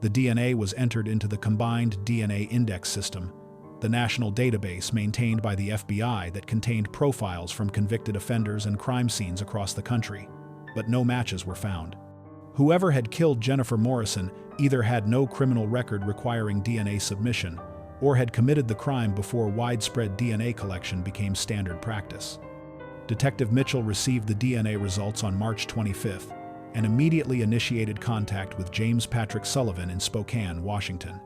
The DNA was entered into the Combined DNA Index System, the national database maintained by the FBI that contained profiles from convicted offenders and crime scenes across the country, but no matches were found. Whoever had killed Jennifer Morrison either had no criminal record requiring DNA submission or had committed the crime before widespread DNA collection became standard practice. Detective Mitchell received the DNA results on March 25th and immediately initiated contact with James Patrick Sullivan in Spokane, Washington.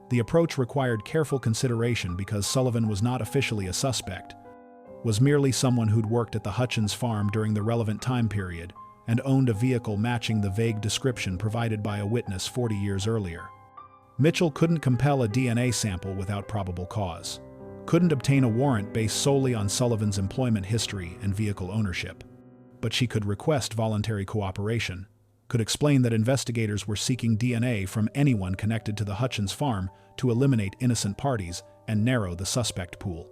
The approach required careful consideration because Sullivan was not officially a suspect, was merely someone who'd worked at the Hutchins farm during the relevant time period and owned a vehicle matching the vague description provided by a witness 40 years earlier. Mitchell couldn't compel a DNA sample without probable cause, couldn't obtain a warrant based solely on Sullivan's employment history and vehicle ownership. But she could request voluntary cooperation, could explain that investigators were seeking DNA from anyone connected to the Hutchins farm to eliminate innocent parties and narrow the suspect pool.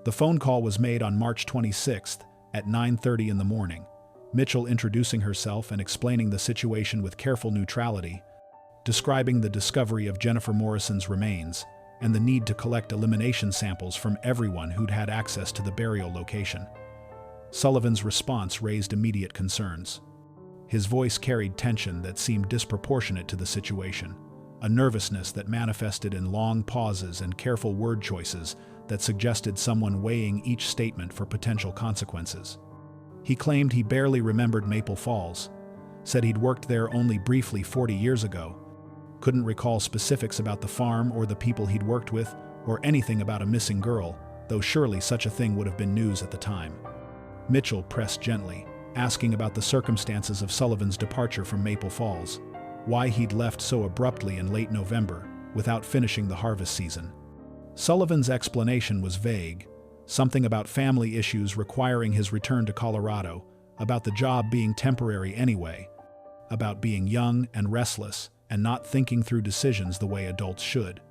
The phone call was made on March 26th at 9:30 in the morning, Mitchell introducing herself and explaining the situation with careful neutrality, describing the discovery of Jennifer Morrison's remains and the need to collect elimination samples from everyone who'd had access to the burial location. Sullivan's response raised immediate concerns. His voice carried tension that seemed disproportionate to the situation, a nervousness that manifested in long pauses and careful word choices that suggested someone weighing each statement for potential consequences. He claimed he barely remembered Maple Falls, said he'd worked there only briefly 40 years ago, couldn't recall specifics about the farm or the people he'd worked with or anything about a missing girl, though surely such a thing would have been news at the time. Mitchell pressed gently, asking about the circumstances of Sullivan's departure from Maple Falls, why he'd left so abruptly in late November without finishing the harvest season. Sullivan's explanation was vague, something about family issues requiring his return to Colorado, about the job being temporary anyway, about being young and restless and not thinking through decisions the way adults should.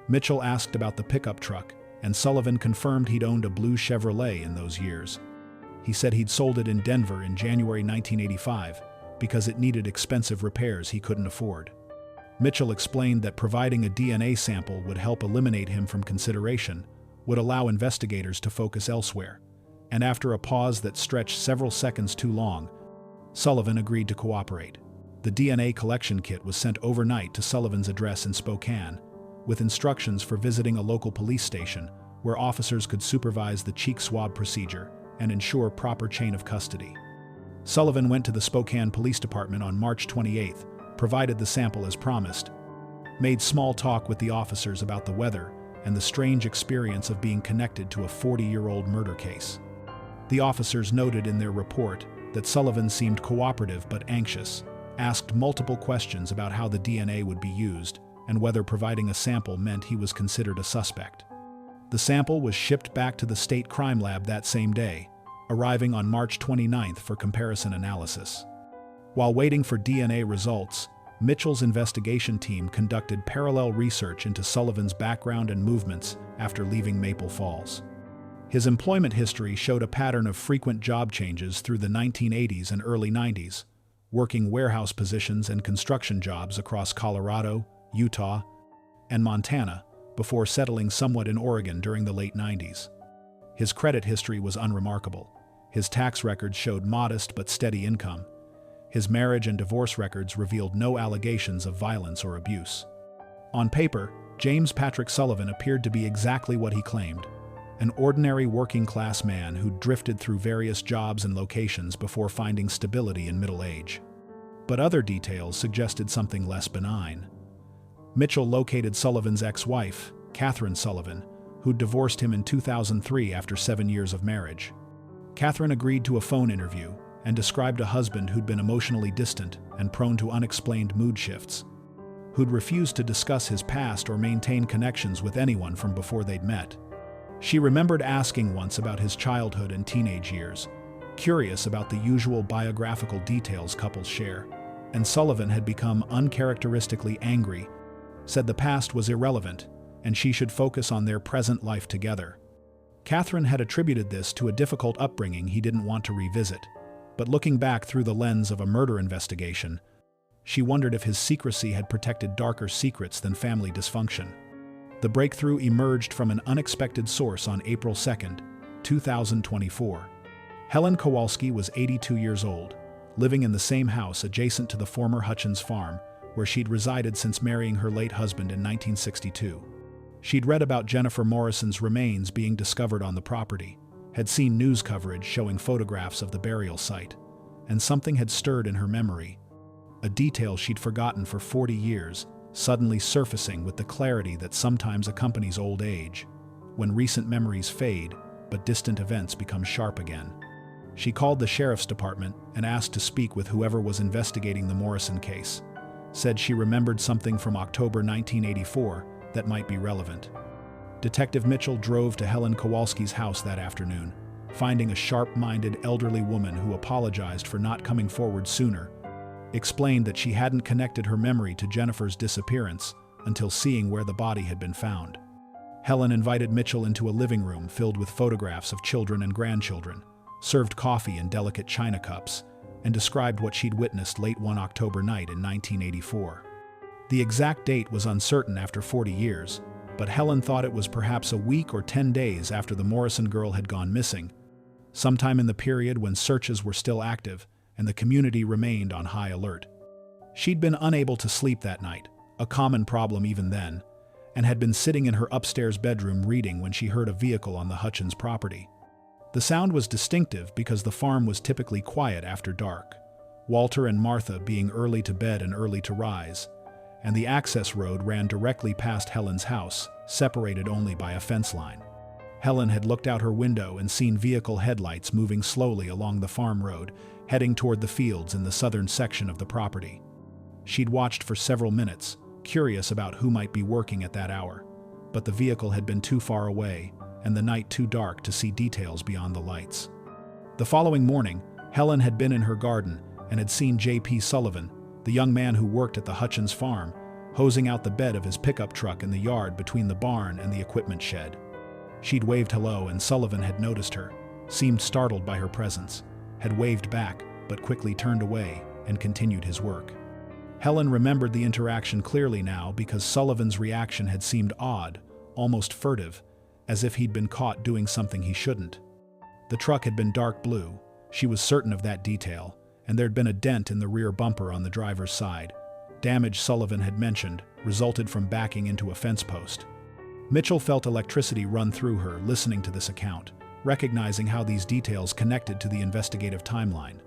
Mitchell asked about the pickup truck, and Sullivan confirmed he'd owned a blue Chevrolet in those years. He said he'd sold it in Denver in January 1985 because it needed expensive repairs he couldn't afford. Mitchell explained that providing a DNA sample would help eliminate him from consideration, would allow investigators to focus elsewhere, and after a pause that stretched several seconds too long, Sullivan agreed to cooperate. The DNA collection kit was sent overnight to Sullivan's address in Spokane, with instructions for visiting a local police station where officers could supervise the cheek swab procedure and ensure proper chain of custody. Sullivan went to the Spokane Police Department on March 28th, provided the sample as promised, made small talk with the officers about the weather and the strange experience of being connected to a 40-year-old murder case. The officers noted in their report that Sullivan seemed cooperative but anxious, asked multiple questions about how the DNA would be used and whether providing a sample meant he was considered a suspect. The sample was shipped back to the state crime lab that same day, arriving on March 29th for comparison analysis. While waiting for DNA results, Mitchell's investigation team conducted parallel research into Sullivan's background and movements after leaving Maple Falls. His employment history showed a pattern of frequent job changes through the 1980s and early 90s, working warehouse positions and construction jobs across Colorado, Utah, and Montana, before settling somewhat in Oregon during the late 90s. His credit history was unremarkable. His tax records showed modest but steady income. His marriage and divorce records revealed no allegations of violence or abuse. On paper, James Patrick Sullivan appeared to be exactly what he claimed, an ordinary working-class man who drifted through various jobs and locations before finding stability in middle age. But other details suggested something less benign. Mitchell located Sullivan's ex-wife, Catherine Sullivan, who'd divorced him in 2003 after 7 years of marriage. Catherine agreed to a phone interview and described a husband who'd been emotionally distant and prone to unexplained mood shifts, who'd refused to discuss his past or maintain connections with anyone from before they'd met. She remembered asking once about his childhood and teenage years, curious about the usual biographical details couples share, and Sullivan had become uncharacteristically angry, said the past was irrelevant and she should focus on their present life together. Catherine had attributed this to a difficult upbringing he didn't want to revisit, but looking back through the lens of a murder investigation, she wondered if his secrecy had protected darker secrets than family dysfunction. The breakthrough emerged from an unexpected source on April 2, 2024. Helen Kowalski was 82 years old, living in the same house adjacent to the former Hutchins farm, where she'd resided since marrying her late husband in 1962. She'd read about Jennifer Morrison's remains being discovered on the property, had seen news coverage showing photographs of the burial site, and something had stirred in her memory. A detail she'd forgotten for 40 years, suddenly surfacing with the clarity that sometimes accompanies old age, when recent memories fade, but distant events become sharp again. She called the sheriff's department and asked to speak with whoever was investigating the Morrison case, said she remembered something from October 1984 that might be relevant. Detective Mitchell drove to Helen Kowalski's house that afternoon, finding a sharp-minded elderly woman who apologized for not coming forward sooner, explained that she hadn't connected her memory to Jennifer's disappearance until seeing where the body had been found. Helen invited Mitchell into a living room filled with photographs of children and grandchildren, served coffee in delicate china cups, and described what she'd witnessed late one October night in 1984. The exact date was uncertain after 40 years, but Helen thought it was perhaps a week or 10 days after the Morrison girl had gone missing, sometime in the period when searches were still active and the community remained on high alert. She'd been unable to sleep that night, a common problem even then, and had been sitting in her upstairs bedroom reading when she heard a vehicle on the Hutchins property. The sound was distinctive because the farm was typically quiet after dark, Walter and Martha being early to bed and early to rise, and the access road ran directly past Helen's house, separated only by a fence line. Helen had looked out her window and seen vehicle headlights moving slowly along the farm road, heading toward the fields in the southern section of the property. She'd watched for several minutes, curious about who might be working at that hour, but the vehicle had been too far away and the night too dark to see details beyond the lights. The following morning, Helen had been in her garden and had seen J.P. Sullivan, the young man who worked at the Hutchins farm, hosing out the bed of his pickup truck in the yard between the barn and the equipment shed. She'd waved hello and Sullivan had noticed her, seemed startled by her presence, had waved back but quickly turned away and continued his work. Helen remembered the interaction clearly now because Sullivan's reaction had seemed odd, almost furtive, as if he'd been caught doing something he shouldn't. The truck had been dark blue, she was certain of that detail, and there'd been a dent in the rear bumper on the driver's side. Damage Sullivan had mentioned resulted from backing into a fence post. Mitchell felt electricity run through her listening to this account, recognizing how these details connected to the investigative timeline.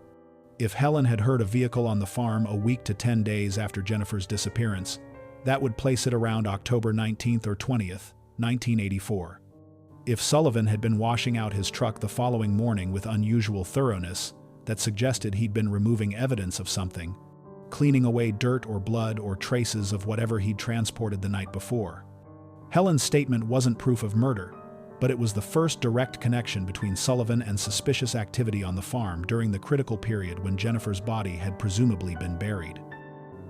If Helen had heard a vehicle on the farm a week to 10 days after Jennifer's disappearance, that would place it around October 19th or 20th, 1984. If Sullivan had been washing out his truck the following morning with unusual thoroughness, that suggested he'd been removing evidence of something, cleaning away dirt or blood or traces of whatever he'd transported the night before. Helen's statement wasn't proof of murder, but it was the first direct connection between Sullivan and suspicious activity on the farm during the critical period when Jennifer's body had presumably been buried.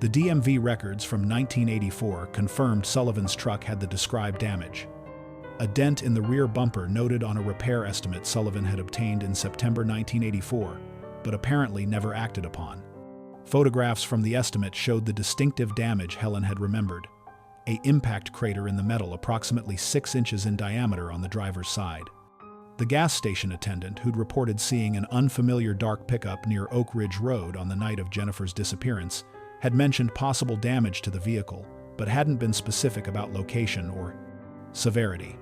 The DMV records from 1984 confirmed Sullivan's truck had the described damage. A dent in the rear bumper noted on a repair estimate Sullivan had obtained in September 1984, but apparently never acted upon. Photographs from the estimate showed the distinctive damage Helen had remembered, an impact crater in the metal approximately 6 inches in diameter on the driver's side. The gas station attendant who'd reported seeing an unfamiliar dark pickup near Oak Ridge Road on the night of Jennifer's disappearance had mentioned possible damage to the vehicle, but hadn't been specific about location or severity.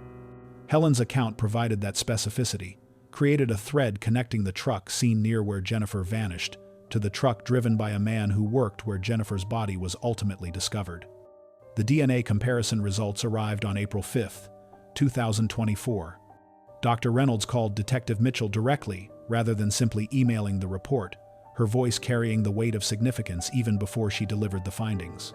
Helen's account provided that specificity, created a thread connecting the truck seen near where Jennifer vanished to the truck driven by a man who worked where Jennifer's body was ultimately discovered. The DNA comparison results arrived on April 5, 2024. Dr. Reynolds called Detective Mitchell directly, rather than simply emailing the report, her voice carrying the weight of significance even before she delivered the findings.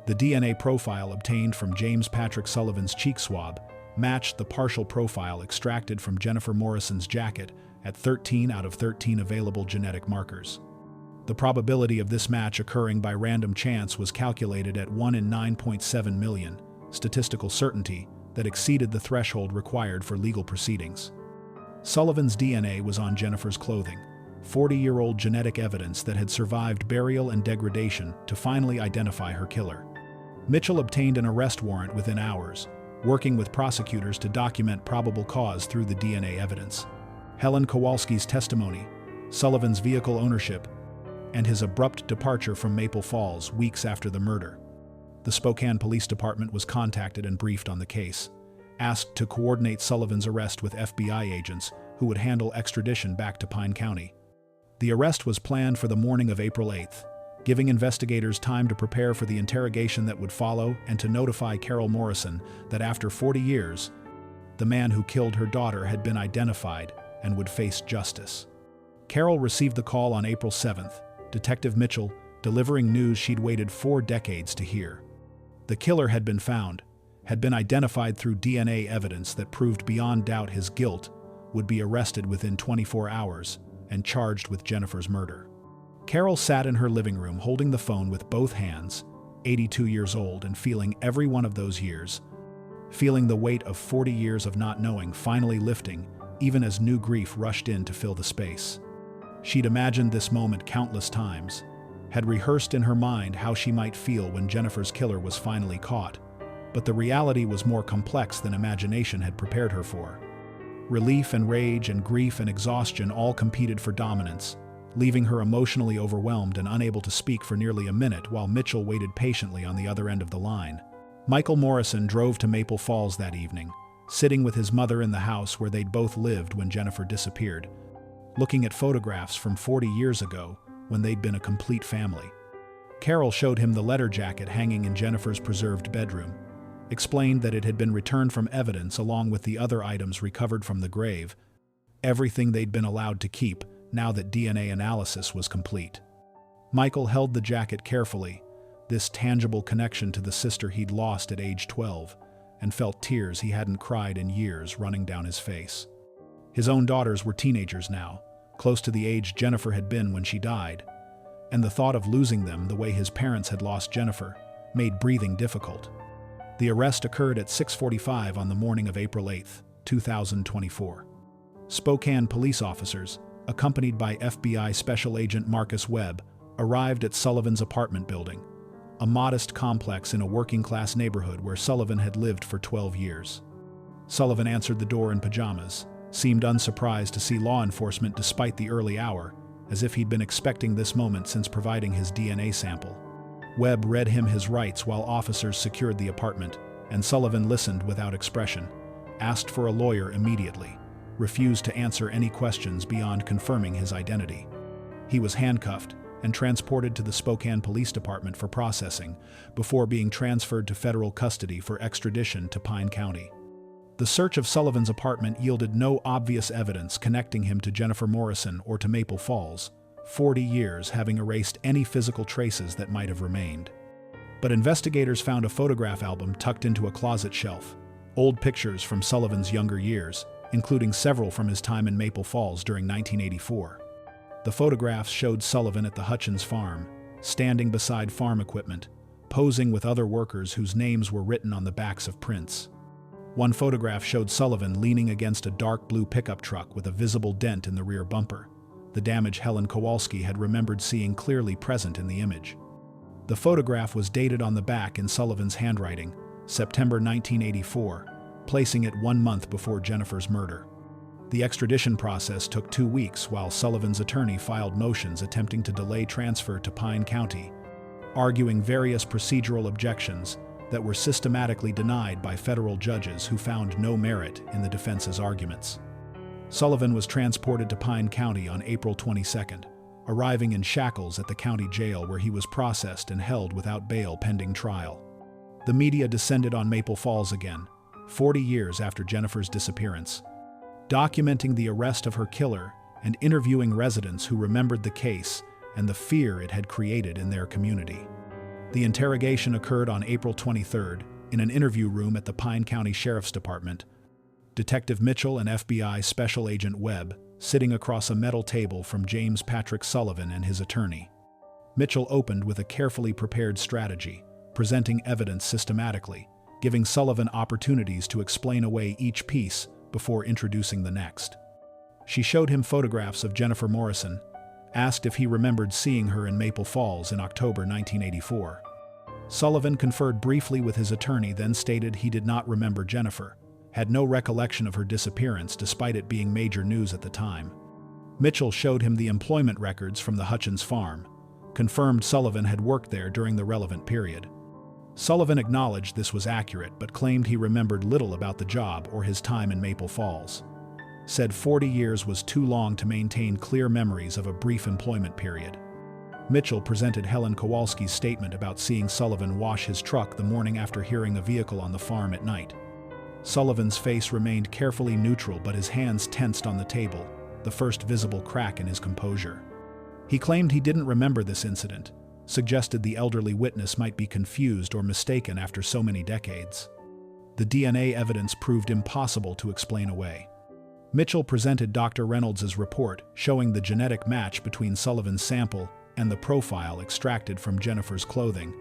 The DNA profile obtained from James Patrick Sullivan's cheek swab matched the partial profile extracted from Jennifer Morrison's jacket at 13 out of 13 available genetic markers. The probability of this match occurring by random chance was calculated at 1 in 9.7 million, statistical certainty that exceeded the threshold required for legal proceedings. Sullivan's DNA was on Jennifer's clothing, 40-year-old genetic evidence that had survived burial and degradation to finally identify her killer. Mitchell obtained an arrest warrant within hours, working with prosecutors to document probable cause through the DNA evidence. Helen Kowalski's testimony, Sullivan's vehicle ownership, and his abrupt departure from Maple Falls weeks after the murder. The Spokane Police Department was contacted and briefed on the case, asked to coordinate Sullivan's arrest with FBI agents who would handle extradition back to Pine County. The arrest was planned for the morning of April 8th, giving investigators time to prepare for the interrogation that would follow and to notify Carol Morrison that after 40 years, the man who killed her daughter had been identified and would face justice. Carol received the call on April 7th, Detective Mitchell delivering news she'd waited 4 decades to hear. The killer had been found, had been identified through DNA evidence that proved beyond doubt his guilt, would be arrested within 24 hours, and charged with Jennifer's murder. Carol sat in her living room holding the phone with both hands, 82 years old and feeling every one of those years, feeling the weight of 40 years of not knowing finally lifting, even as new grief rushed in to fill the space. She'd imagined this moment countless times, had rehearsed in her mind how she might feel when Jennifer's killer was finally caught, but the reality was more complex than imagination had prepared her for. Relief and rage and grief and exhaustion all competed for dominance, leaving her emotionally overwhelmed and unable to speak for nearly a minute while Mitchell waited patiently on the other end of the line. Michael Morrison drove to Maple Falls that evening, sitting with his mother in the house where they'd both lived when Jennifer disappeared, looking at photographs from 40 years ago when they'd been a complete family. Carol showed him the letter jacket hanging in Jennifer's preserved bedroom, explained that it had been returned from evidence along with the other items recovered from the grave, everything they'd been allowed to keep now that DNA analysis was complete. Michael held the jacket carefully, this tangible connection to the sister he'd lost at age 12, and felt tears he hadn't cried in years running down his face. His own daughters were teenagers now, close to the age Jennifer had been when she died, and the thought of losing them the way his parents had lost Jennifer made breathing difficult. The arrest occurred at 6:45 on the morning of April 8, 2024. Spokane police officers, accompanied by FBI Special Agent Marcus Webb, arrived at Sullivan's apartment building, a modest complex in a working-class neighborhood where Sullivan had lived for 12 years. Sullivan answered the door in pajamas, seemed unsurprised to see law enforcement despite the early hour, as if he'd been expecting this moment since providing his DNA sample. Webb read him his rights while officers secured the apartment, and Sullivan listened without expression, asked for a lawyer immediately, refused to answer any questions beyond confirming his identity. He was handcuffed and transported to the Spokane Police Department for processing before being transferred to federal custody for extradition to Pine County. The search of Sullivan's apartment yielded no obvious evidence connecting him to Jennifer Morrison or to Maple Falls, 40 years having erased any physical traces that might have remained. But investigators found a photograph album tucked into a closet shelf, old pictures from Sullivan's younger years, including several from his time in Maple Falls during 1984. The photographs showed Sullivan at the Hutchins farm, standing beside farm equipment, posing with other workers whose names were written on the backs of prints. One photograph showed Sullivan leaning against a dark blue pickup truck with a visible dent in the rear bumper, the damage Helen Kowalski had remembered seeing clearly present in the image. The photograph was dated on the back in Sullivan's handwriting, September 1984, placing it 1 month before Jennifer's murder. The extradition process took 2 weeks while Sullivan's attorney filed motions attempting to delay transfer to Pine County, arguing various procedural objections that were systematically denied by federal judges who found no merit in the defense's arguments. Sullivan was transported to Pine County on April 22nd, arriving in shackles at the county jail where he was processed and held without bail pending trial. The media descended on Maple Falls again, 40 years after Jennifer's disappearance, documenting the arrest of her killer and interviewing residents who remembered the case and the fear it had created in their community. The interrogation occurred on April 23rd in an interview room at the Pine County Sheriff's Department. Detective Mitchell and FBI Special Agent Webb sitting across a metal table from James Patrick Sullivan and his attorney. Mitchell opened with a carefully prepared strategy, presenting evidence systematically, giving Sullivan opportunities to explain away each piece before introducing the next. She showed him photographs of Jennifer Morrison, asked if he remembered seeing her in Maple Falls in October 1984. Sullivan conferred briefly with his attorney, then stated he did not remember Jennifer, had no recollection of her disappearance despite it being major news at the time. Mitchell showed him the employment records from the Hutchins farm, confirmed Sullivan had worked there during the relevant period. Sullivan acknowledged this was accurate but claimed he remembered little about the job or his time in Maple Falls. Said 40 years was too long to maintain clear memories of a brief employment period. Mitchell presented Helen Kowalski's statement about seeing Sullivan wash his truck the morning after hearing a vehicle on the farm at night. Sullivan's face remained carefully neutral, but his hands tensed on the table, the first visible crack in his composure. He claimed he didn't remember this incident, suggested the elderly witness might be confused or mistaken after so many decades. The DNA evidence proved impossible to explain away. Mitchell presented Dr. Reynolds' report showing the genetic match between Sullivan's sample and the profile extracted from Jennifer's clothing,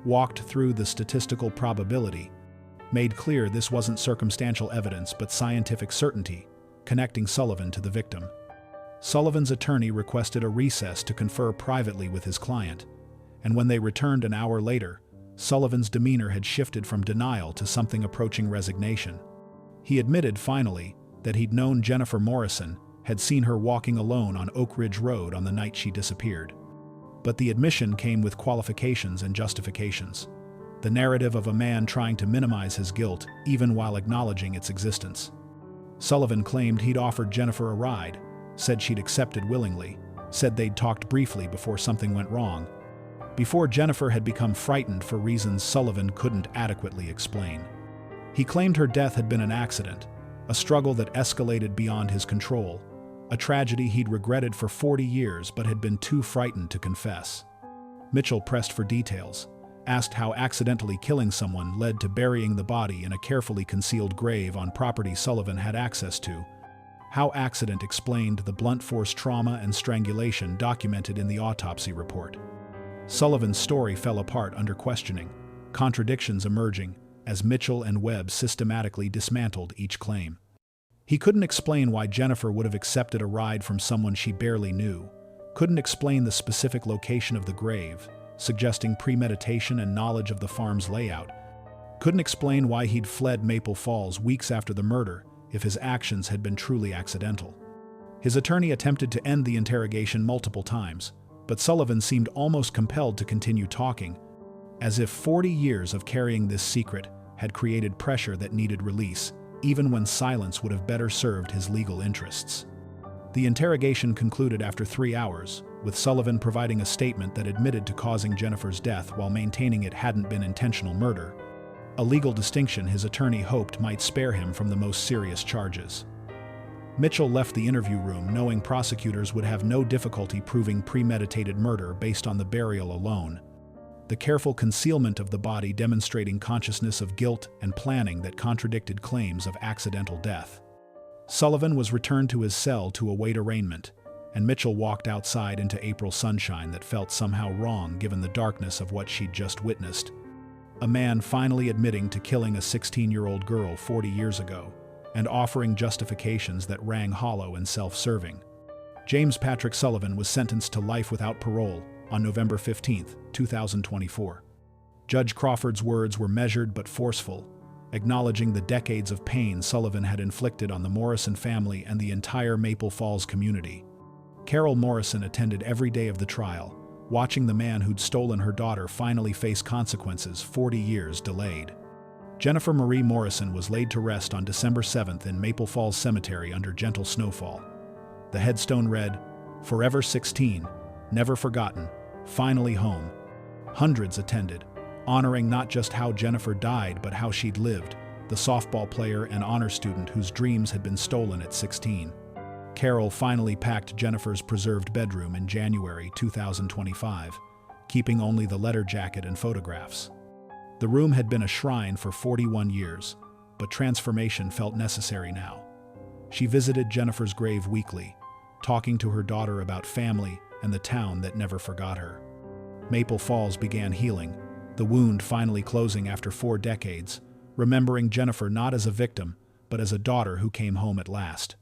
walked through the statistical probability, made clear this wasn't circumstantial evidence but scientific certainty, connecting Sullivan to the victim. Sullivan's attorney requested a recess to confer privately with his client, and when they returned an hour later, Sullivan's demeanor had shifted from denial to something approaching resignation. He admitted, finally, that he'd known Jennifer Morrison, had seen her walking alone on Oak Ridge Road on the night she disappeared. But the admission came with qualifications and justifications. The narrative of a man trying to minimize his guilt, even while acknowledging its existence. Sullivan claimed he'd offered Jennifer a ride, said she'd accepted willingly, said they'd talked briefly before something went wrong, before Jennifer had become frightened for reasons Sullivan couldn't adequately explain. He claimed her death had been an accident, a struggle that escalated beyond his control, a tragedy he'd regretted for 40 years but had been too frightened to confess. Mitchell pressed for details, asked how accidentally killing someone led to burying the body in a carefully concealed grave on property Sullivan had access to, how accident explained the blunt force trauma and strangulation documented in the autopsy report. Sullivan's story fell apart under questioning, contradictions emerging as Mitchell and Webb systematically dismantled each claim. He couldn't explain why Jennifer would have accepted a ride from someone she barely knew, couldn't explain the specific location of the grave, suggesting premeditation and knowledge of the farm's layout, couldn't explain why he'd fled Maple Falls weeks after the murder if his actions had been truly accidental. His attorney attempted to end the interrogation multiple times, but Sullivan seemed almost compelled to continue talking, as if 40 years of carrying this secret had created pressure that needed release, even when silence would have better served his legal interests. The interrogation concluded after 3 hours, with Sullivan providing a statement that admitted to causing Jennifer's death while maintaining it hadn't been intentional murder, a legal distinction his attorney hoped might spare him from the most serious charges. Mitchell left the interview room knowing prosecutors would have no difficulty proving premeditated murder based on the burial alone, the careful concealment of the body demonstrating consciousness of guilt and planning that contradicted claims of accidental death. Sullivan was returned to his cell to await arraignment, and Mitchell walked outside into April sunshine that felt somehow wrong given the darkness of what she'd just witnessed. A man finally admitting to killing a 16-year-old girl 40 years ago, and offering justifications that rang hollow and self-serving. James Patrick Sullivan was sentenced to life without parole on November 15, 2024. Judge Crawford's words were measured but forceful, acknowledging the decades of pain Sullivan had inflicted on the Morrison family and the entire Maple Falls community. Carol Morrison attended every day of the trial, watching the man who'd stolen her daughter finally face consequences 40 years delayed. Jennifer Marie Morrison was laid to rest on December 7th in Maple Falls Cemetery under gentle snowfall. The headstone read, "Forever 16, never forgotten, finally home." Hundreds attended, honoring not just how Jennifer died but how she'd lived, the softball player and honor student whose dreams had been stolen at 16. Carol finally packed Jennifer's preserved bedroom in January 2025, keeping only the letter jacket and photographs. The room had been a shrine for 41 years, but transformation felt necessary now. She visited Jennifer's grave weekly, talking to her daughter about family and the town that never forgot her. Maple Falls began healing, the wound finally closing after 4 decades, remembering Jennifer not as a victim, but as a daughter who came home at last.